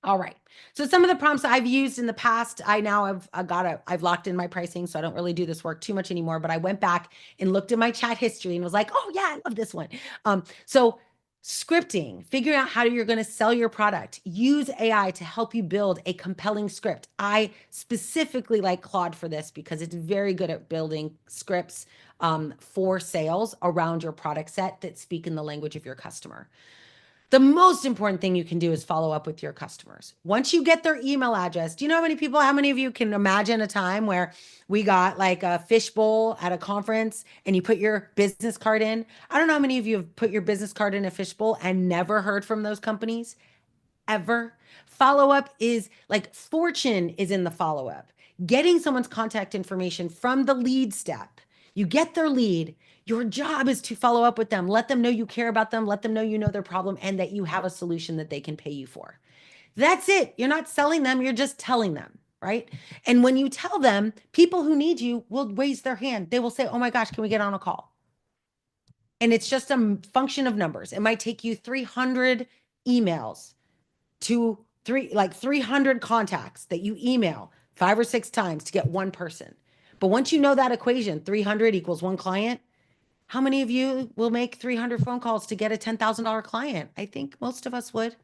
All right. So some of the prompts I've used in the past, I've locked in my pricing, so I don't really do this work too much anymore, but I went back and looked at my chat history and was like, oh yeah, I love this one. So scripting, figuring out how you're going to sell your product, use AI to help you build a compelling script. I specifically like Claude for this because it's very good at building scripts for sales around your product set that speak in the language of your customer. The most important thing you can do is follow up with your customers. Once you get their email address, do you know how many of you can imagine a time where we got like a fishbowl at a conference and you put your business card in? I don't know how many of you have put your business card in a fishbowl and never heard from those companies ever. Follow up is like fortune is in the follow up. Getting someone's contact information from the lead step. You get their lead. Your job is to follow up with them. Let them know you care about them. Let them know you know their problem and that you have a solution that they can pay you for. That's it. You're not selling them. You're just telling them, right? And when you tell them, people who need you will raise their hand. They will say, oh my gosh, can we get on a call? And it's just a function of numbers. It might take you 300 emails to 300 contacts that you email 5 or 6 times to get one person. But once you know that equation, 300 equals one client, how many of you will make 300 phone calls to get a $10,000 client? I think most of us would.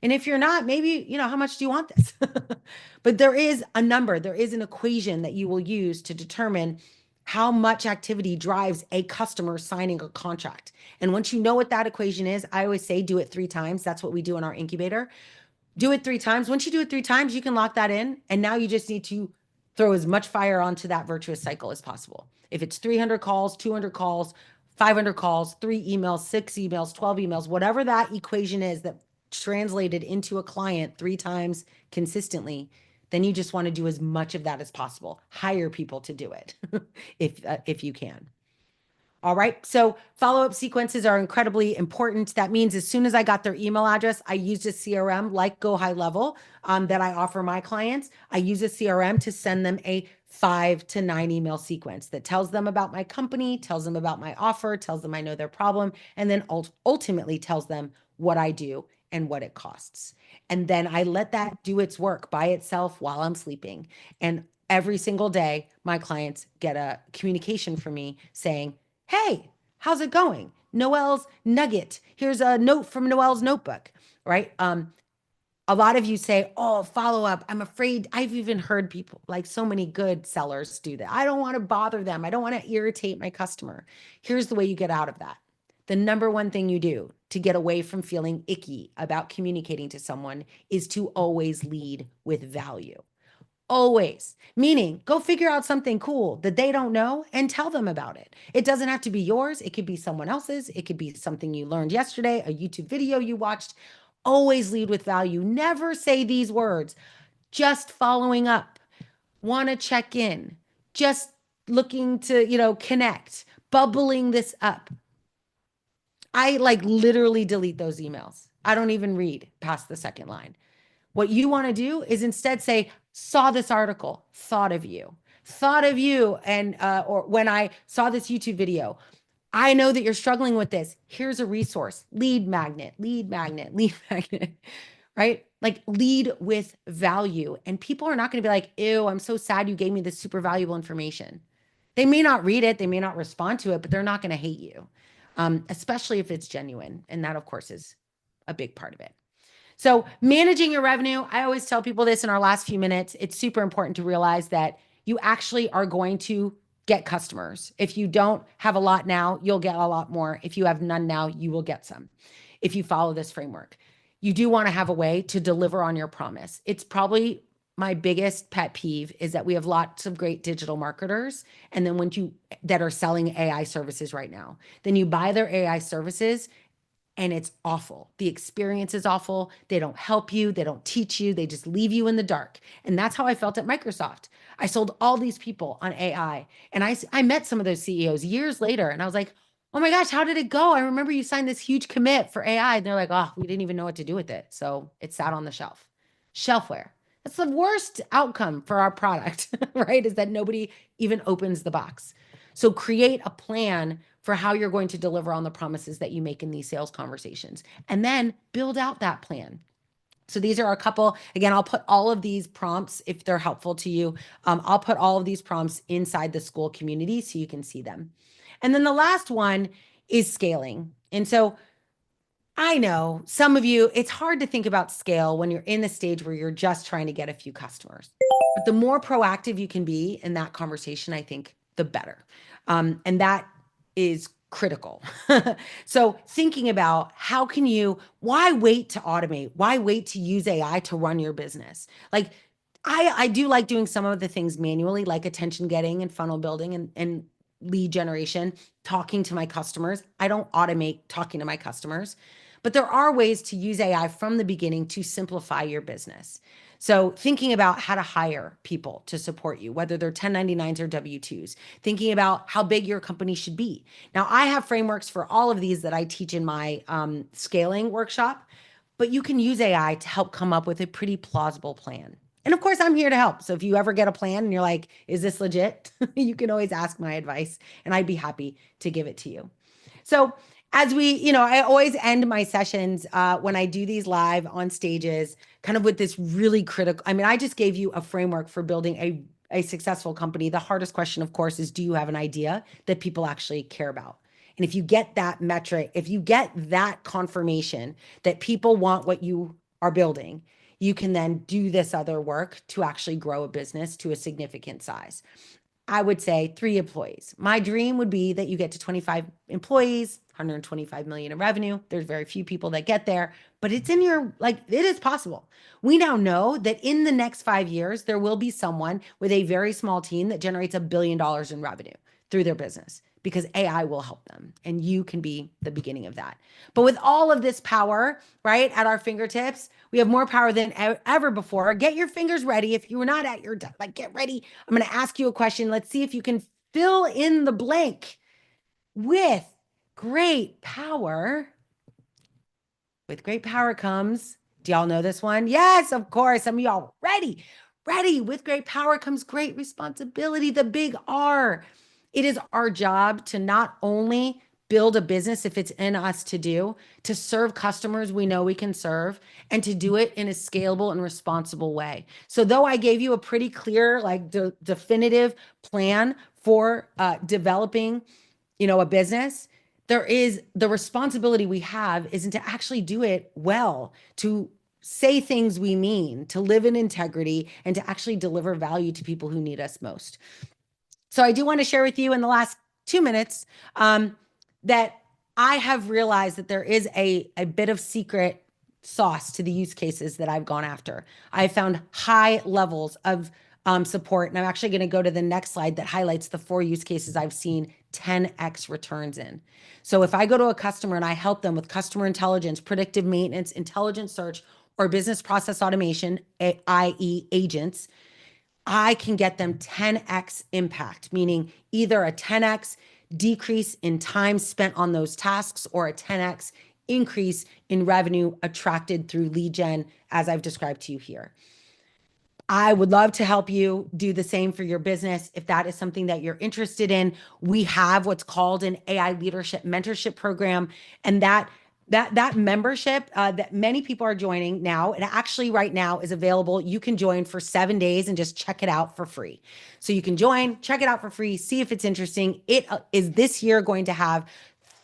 And if you're not, maybe, how much do you want this? But there is a number, there is an equation that you will use to determine how much activity drives a customer signing a contract. And once you know what that equation is, I always say do it 3 times. That's what we do in our incubator. Do it 3 times. Once you do it 3 times, you can lock that in. And now you just need to throw as much fire onto that virtuous cycle as possible. If it's 300 calls, 200 calls, 500 calls, 3 emails, 6 emails, 12 emails, whatever that equation is that translated into a client 3 times consistently, then you just want to do as much of that as possible. Hire people to do it if you can. All right. So follow-up sequences are incredibly important. That means as soon as I got their email address, I used a CRM like Go High Level that I offer my clients. I use a CRM to send them a 5 to 9 email sequence that tells them about my company, tells them about my offer, tells them I know their problem, and then ultimately tells them what I do and what it costs. And then I let that do its work by itself while I'm sleeping. And every single day, my clients get a communication from me saying, hey, how's it going? Noelle's nugget. Here's a note from Noelle's notebook, right? A lot of you say, oh, follow up. I'm afraid. I've even heard people, like so many good sellers, do that. I don't want to bother them. I don't want to irritate my customer. Here's the way you get out of that. The number one thing you do to get away from feeling icky about communicating to someone is to always lead with value. Always. Meaning, go figure out something cool that they don't know and tell them about it. It doesn't have to be yours. It could be someone else's. It could be something you learned yesterday, a YouTube video you watched. Always lead with value. Never say these words. Just following up. Want to check in. Just looking to, connect. Bubbling this up. I literally delete those emails. I don't even read past the second line. What you want to do is instead say, saw this article, thought of you, and or when I saw this YouTube video, I know that you're struggling with this. Here's a resource, lead magnet, right? Like lead with value. And people are not going to be like, ew, I'm so sad you gave me this super valuable information. They may not read it, they may not respond to it, but they're not going to hate you, especially if it's genuine. And that, of course, is a big part of it. So managing your revenue, I always tell people this in our last few minutes. It's super important to realize that you actually are going to get customers. If you don't have a lot now, you'll get a lot more. If you have none now, you will get some if you follow this framework. You do want to have a way to deliver on your promise. It's probably my biggest pet peeve is that we have lots of great digital marketers. And then when you that are selling AI services right now, then you buy their AI services and it's awful. The experience is awful. They don't help you. They don't teach you. They just leave you in the dark. And that's how I felt at Microsoft. I sold all these people on AI. And I met some of those CEOs years later. And I was like, oh my gosh, how did it go? I remember you signed this huge commit for AI. And they're like, oh, we didn't even know what to do with it. So it sat on the shelf. Shelfware. That's the worst outcome for our product, right? Is that nobody even opens the box. So create a plan for how you're going to deliver on the promises that you make in these sales conversations, and then build out that plan. So these are a couple, again, I'll put all of these prompts if they're helpful to you. I'll put all of these prompts inside the Skool community so you can see them. And then the last one is scaling. And so I know some of you, it's hard to think about scale when you're in the stage where you're just trying to get a few customers. But the more proactive you can be in that conversation, I think the better. And that is critical. So thinking about why wait to automate? Why wait to use AI to run your business? Like I do like doing some of the things manually, like attention getting and funnel building and lead generation, talking to my customers. I don't automate talking to my customers, but there are ways to use AI from the beginning to simplify your business. So thinking about how to hire people to support you, whether they're 1099s or W-2s, thinking about how big your company should be. Now, I have frameworks for all of these that I teach in my scaling workshop, but you can use AI to help come up with a pretty plausible plan. And of course, I'm here to help. So if you ever get a plan and you're like, is this legit? You can always ask my advice and I'd be happy to give it to you. So as I always end my sessions when I do these live on stages, kind of with this really critical, I just gave you a framework for building a successful company. The hardest question, of course, is do you have an idea that people actually care about? And if you get that metric, if you get that confirmation that people want what you are building, you can then do this other work to actually grow a business to a significant size. I would say 3 employees. My dream would be that you get to 25 employees, 125 million in revenue. There's very few people that get there, but it's it is possible. We now know that in the next 5 years, there will be someone with a very small team that generates $1 billion in revenue through their business because AI will help them and you can be the beginning of that. But with all of this power, right, at our fingertips, we have more power than ever before. Get your fingers ready. If you were not at your, get ready. I'm going to ask you a question. Let's see if you can fill in the blank. With great power. With great power comes, do y'all know this one? Yes, of course. Some of y'all ready. With great power comes great responsibility, the big R. It is our job to not only build a business if it's in us to serve customers we know we can serve, and to do it in a scalable and responsible way. So though I gave you a pretty clear, definitive plan for developing, a business, the responsibility we have isn't to actually do it well, to say things we mean, to live in integrity, and to actually deliver value to people who need us most. So I do want to share with you in the last 2 minutes that I have realized that there is a bit of secret sauce to the use cases that I've gone after. I found high levels of support, and I'm actually going to go to the next slide that highlights the 4 use cases I've seen 10x returns in. So if I go to a customer and I help them with customer intelligence, predictive maintenance, intelligent search, or business process automation, i.e. agents, I can get them 10x impact, meaning either a 10x decrease in time spent on those tasks or a 10x increase in revenue attracted through lead gen, as I've described to you here. I would love to help you do the same for your business. If that is something that you're interested in, we have what's called an AI leadership mentorship program. And that membership that many people are joining now, and actually right now is available. You can join for 7 days and just check it out for free. So you can join, check it out for free, see if it's interesting. It is this year going to have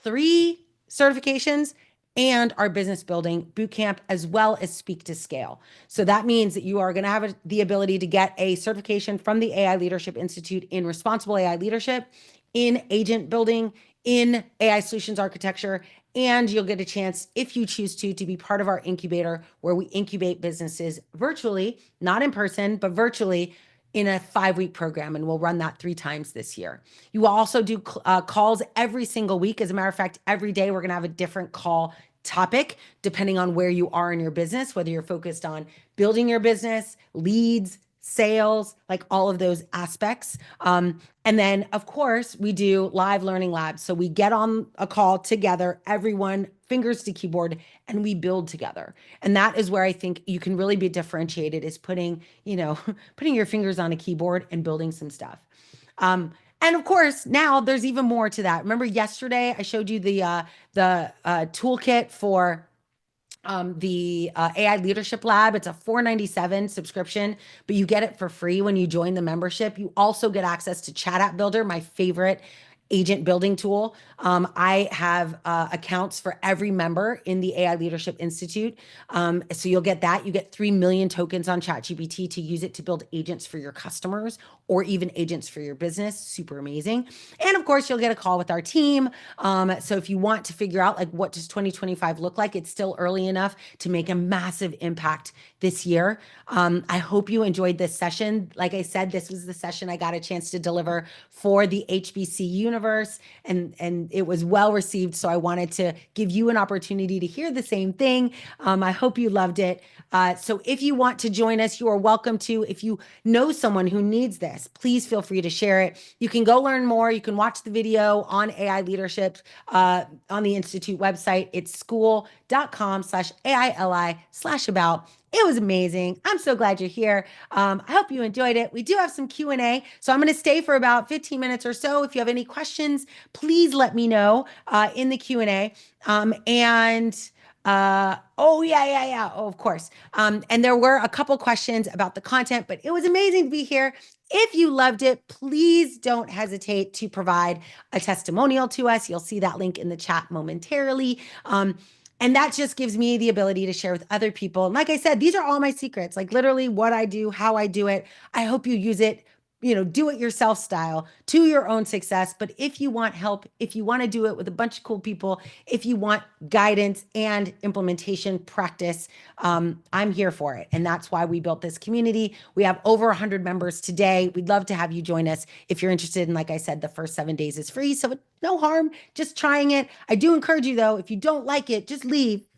3 certifications and our business building bootcamp, as well as Speak to Scale. So that means that you are going to have the ability to get a certification from the AI Leadership Institute in responsible AI leadership, in agent building, in AI solutions architecture, and you'll get a chance, if you choose to be part of our incubator, where we incubate businesses virtually, not in person, but virtually, in a 5-week program. And we'll run that 3 times this year. You will also do calls every single week. As a matter of fact, every day we're going to have a different call topic depending on where you are in your business, whether you're focused on building your business, leads, sales, like all of those aspects. And then, of course, we do live learning labs. So we get on a call together, everyone, fingers to keyboard, and we build together. And that is where I think you can really be differentiated, is putting, putting your fingers on a keyboard and building some stuff. And of course, now there's even more to that. Remember yesterday I showed you the toolkit for the AI Leadership Lab. It's a $4.97 subscription, but you get it for free when you join the membership. You also get access to Chat App Builder, my favorite agent building tool. I have accounts for every member in the AI Leadership Institute. So you'll get that. You get 3 million tokens on ChatGPT to use it to build agents for your customers or even agents for your business. Super amazing. And of course, you'll get a call with our team. So if you want to figure out, like, what does 2025 look like, it's still early enough to make a massive impact this year. I hope you enjoyed this session. Like I said, this was the session I got a chance to deliver for the HBC universe, and it was well received. So I wanted to give you an opportunity to hear the same thing. I hope you loved it. So if you want to join us, you are welcome to. If you know someone who needs this, please feel free to share it. You can go learn more. You can watch the video on AI leadership on the Institute website. It's school.com/AILI/about. It was amazing. I'm so glad you're here. I hope you enjoyed it. We do have some Q&A, so I'm going to stay for about 15 minutes or so. If you have any questions, please let me know in the Q&A. Oh, yeah. Oh, of course. And there were a couple questions about the content, but it was amazing to be here. If you loved it, please don't hesitate to provide a testimonial to us. You'll see that link in the chat momentarily. And that just gives me the ability to share with other people. And like I said, these are all my secrets, like literally what I do, how I do it. I hope you use it, do it yourself style to your own success. But if you want help, if you want to do it with a bunch of cool people, if you want guidance and implementation practice, I'm here for it. And that's why we built this community. We have over 100 members today. We'd love to have you join us if you're interested. And like I said, the first 7 days is free. So no harm just trying it. I do encourage you, though, if you don't like it, just leave.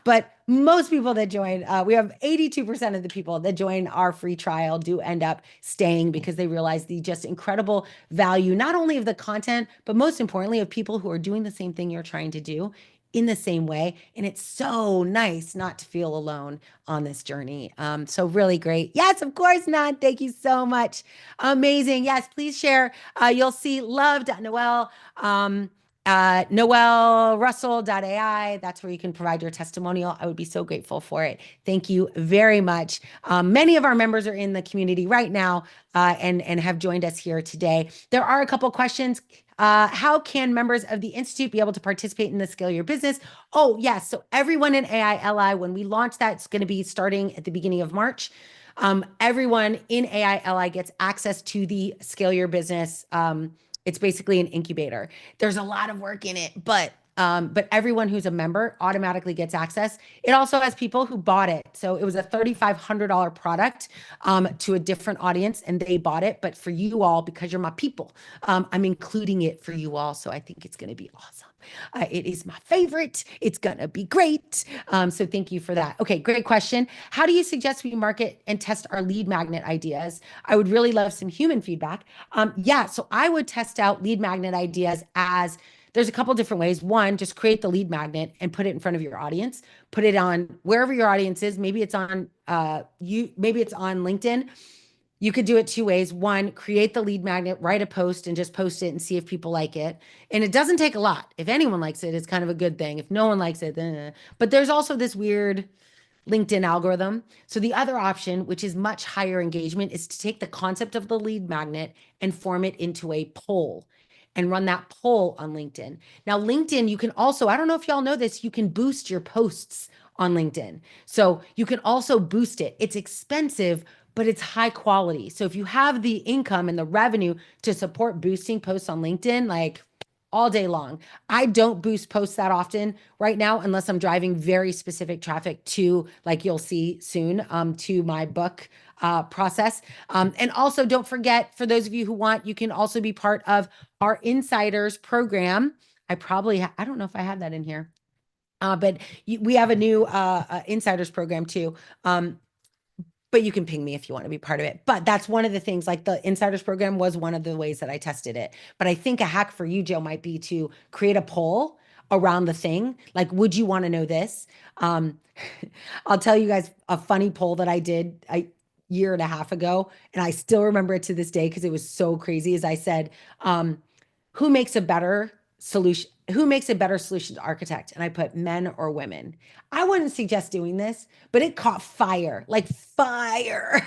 But most people that join, we have 82% of the people that join our free trial do end up staying because they realize the just incredible value, not only of the content, but most importantly, of people who are doing the same thing you're trying to do in the same way. And it's so nice not to feel alone on this journey. So really great. Yes, of course, Nan. Thank you so much. Amazing. Yes, please share. You'll see love.noel. NoelRussell.ai. That's where you can provide your testimonial. I would be so grateful for it. Thank you very much. Many of our members are in the community right now and have joined us here today. There are a couple questions. How can members of the Institute be able to participate in the Scale Your Business? Oh, yes. So everyone in AILI, when we launch that, it's going to be starting at the beginning of March. Everyone in AILI gets access to the Scale Your Business. It's basically an incubator. There's a lot of work in it, but everyone who's a member automatically gets access. It also has people who bought it. So it was a $3,500 product to a different audience, and they bought it. But for you all, because you're my people, I'm including it for you all. So I think it's going to be awesome. It is my favorite. It's going to be great. So thank you for that. Okay, great question. How do you suggest we market and test our lead magnet ideas? I would really love some human feedback. Yeah, so I would test out lead magnet ideas as there's a couple different ways. One, just create the lead magnet and put it in front of your audience. Put it on wherever your audience is. Maybe it's on maybe it's on LinkedIn. You could do it 2 ways. One, create the lead magnet, write a post and just post it and see if people like it. And it doesn't take a lot. If anyone likes it, it's kind of a good thing. If no one likes it, then but there's also this weird LinkedIn algorithm. So the other option, which is much higher engagement, is to take the concept of the lead magnet and form it into a poll. and run that poll on LinkedIn. Now, LinkedIn, you can also, I don't know if y'all know this, you can boost your posts on LinkedIn. So you can also boost it. It's expensive, but it's high quality. So if you have the income and the revenue to support boosting posts on LinkedIn, like all day long. I don't boost posts that often right now, unless I'm driving very specific traffic to, like you'll see soon, to my book process. And also don't forget, for those of you who want, you can also be part of our insiders program. I don't know if I have that in here. But we have a new insiders program too. But you can ping me if you want to be part of it. But that's one of the things, like the insiders program was one of the ways that I tested it. But I think a hack for you, Joe, might be to create a poll around the thing. Like, would you want to know this? Um, I'll tell you guys a funny poll that I did a year and a half ago, and I still remember it to this day because it was so crazy. As I said, who makes a better solution? Who makes a better solutions architect? And I put men or women. I wouldn't suggest doing this, but it caught fire, like fire.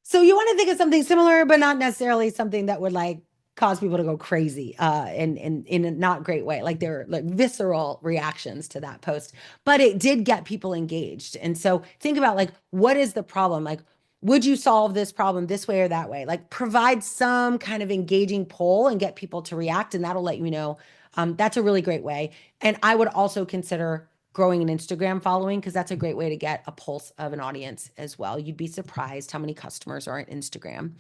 So you want to think of something similar, but not necessarily something that would like cause people to go crazy in a not great way. Like they're like visceral reactions to that post. But it did get people engaged. And so think about like, what is the problem? Like, would you solve this problem this way or that way? Like provide some kind of engaging poll and get people to react, and that'll let you know. That's a really great way. And I would also consider growing an Instagram following, because that's a great way to get a pulse of an audience as well. You'd be surprised how many customers are on Instagram.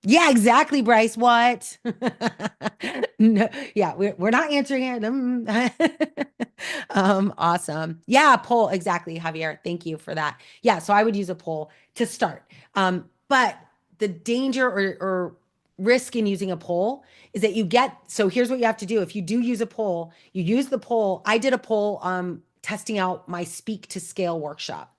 Yeah, exactly, Bryce. What? No, yeah, we're not answering it. Awesome. Yeah, poll. Exactly, Javier. Thank you for that. Yeah, so I would use a poll to start. But the danger or risk in using a poll is that so here's what you have to do. If you do use a poll, you use the poll. I did a poll testing out my Speak to Scale workshop,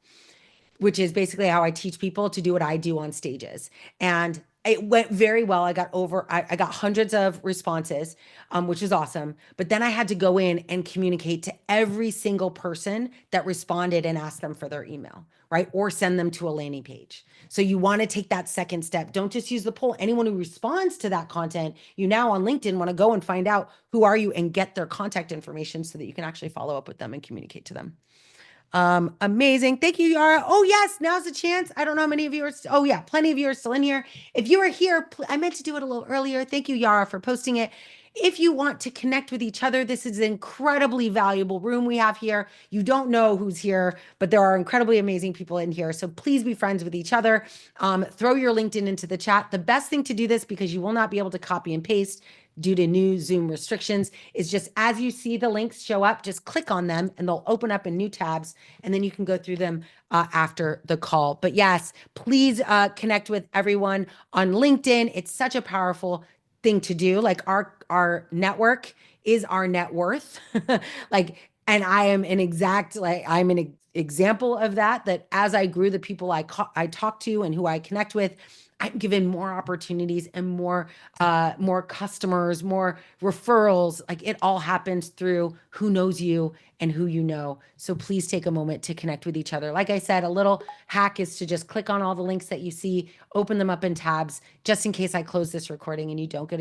which is basically how I teach people to do what I do on stages. And it went very well. I got hundreds of responses, which is awesome. But then I had to go in and communicate to every single person that responded and ask them for their email, right? Or send them to a landing page. So you want to take that second step. Don't just use the poll. Anyone who responds to that content, you now on LinkedIn want to go and find out who are you and get their contact information so that you can actually follow up with them and communicate to them. Amazing. Thank you, Yara. Oh, yes, now's the chance. I don't know how many of you are, oh yeah, plenty of you are still in here. If you are here, I meant to do it a little earlier. Thank you, Yara, for posting it. If you want to connect with each other, this is an incredibly valuable room we have here. You don't know who's here, but there are incredibly amazing people in here. So please be friends with each other. Throw your LinkedIn into the chat. The best thing to do this, because you will not be able to copy and paste due to new Zoom restrictions, is just as you see the links show up, just click on them and they'll open up in new tabs, and then you can go through them after the call. But yes, please connect with everyone on LinkedIn. It's such a powerful thing to do. Like our network is our net worth. Like, and I am an exact, like I'm an example of that as I grew, the people I talk to and who I connect with, I'm given more opportunities and more customers, more referrals. Like it all happens through who knows you and who you know. So please take a moment to connect with each other. Like I said, a little hack is to just click on all the links that you see, open them up in tabs, just in case I close this recording and you won't get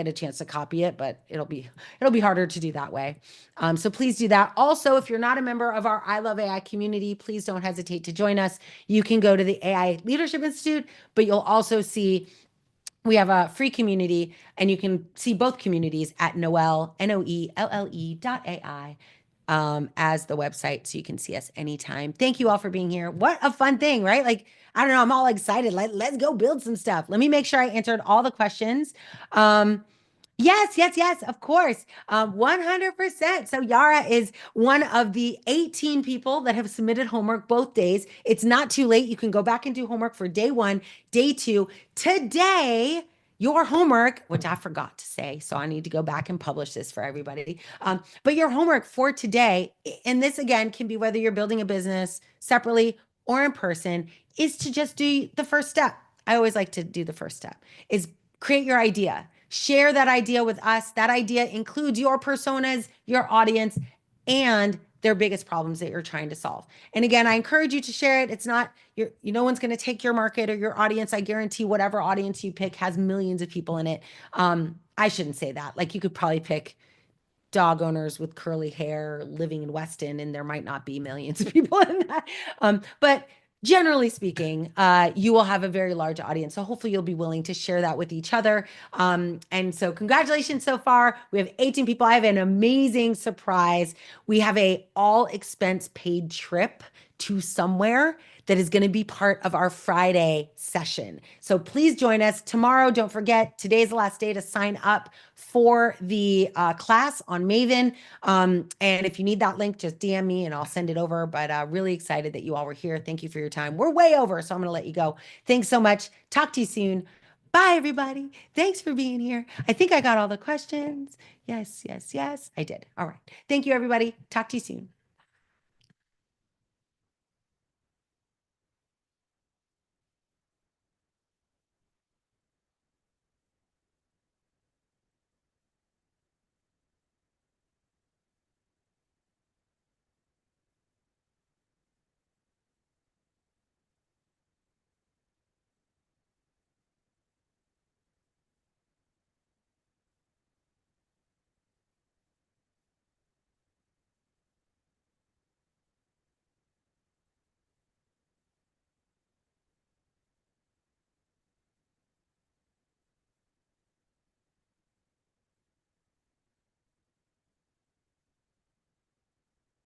a chance to copy it, but it'll be harder to do that way. So please do that. Also, if you're not a member of our I Love AI community, please don't hesitate to join us. You can go to the AI Leadership Institute, but you'll also see we have a free community, and you can see both communities at Noelle, NOELLE.ai, as the website, so you can see us anytime. Thank you all for being here. What a fun thing, right? Like, I don't know, I'm all excited. Let's go build some stuff. Let me make sure I answered all the questions. Yes, of course. 100%. So Yara is one of the 18 people that have submitted homework both days. It's not too late. You can go back and do homework for day 1, day 2. Today, your homework, which I forgot to say, so I need to go back and publish this for everybody. But your homework for today, and this again can be whether you're building a business separately or in person, is to just do the first step. I always like to do the first step, is create your idea. Share that idea with us. That idea includes your personas, your audience, and their biggest problems that you're trying to solve. And again, I encourage you to share it. It's not no one's going to take your market or your audience. I guarantee whatever audience you pick has millions of people in it. I shouldn't say that. Like, you could probably pick dog owners with curly hair living in Weston, and there might not be millions of people in that. But generally speaking, you will have a very large audience. So hopefully you'll be willing to share that with each other. And so congratulations so far. We have 18 people. I have an amazing surprise. We have a all expense paid trip to somewhere that is going to be part of our Friday session. So please join us tomorrow. Don't forget, today's the last day to sign up for the class on Maven. And if you need that link, just DM me and I'll send it over. But really excited that you all were here. Thank you for your time. We're way over, so I'm going to let you go. Thanks so much. Talk to you soon. Bye, everybody. Thanks for being here. I think I got all the questions. Yes, yes, yes, I did. All right. Thank you, everybody. Talk to you soon.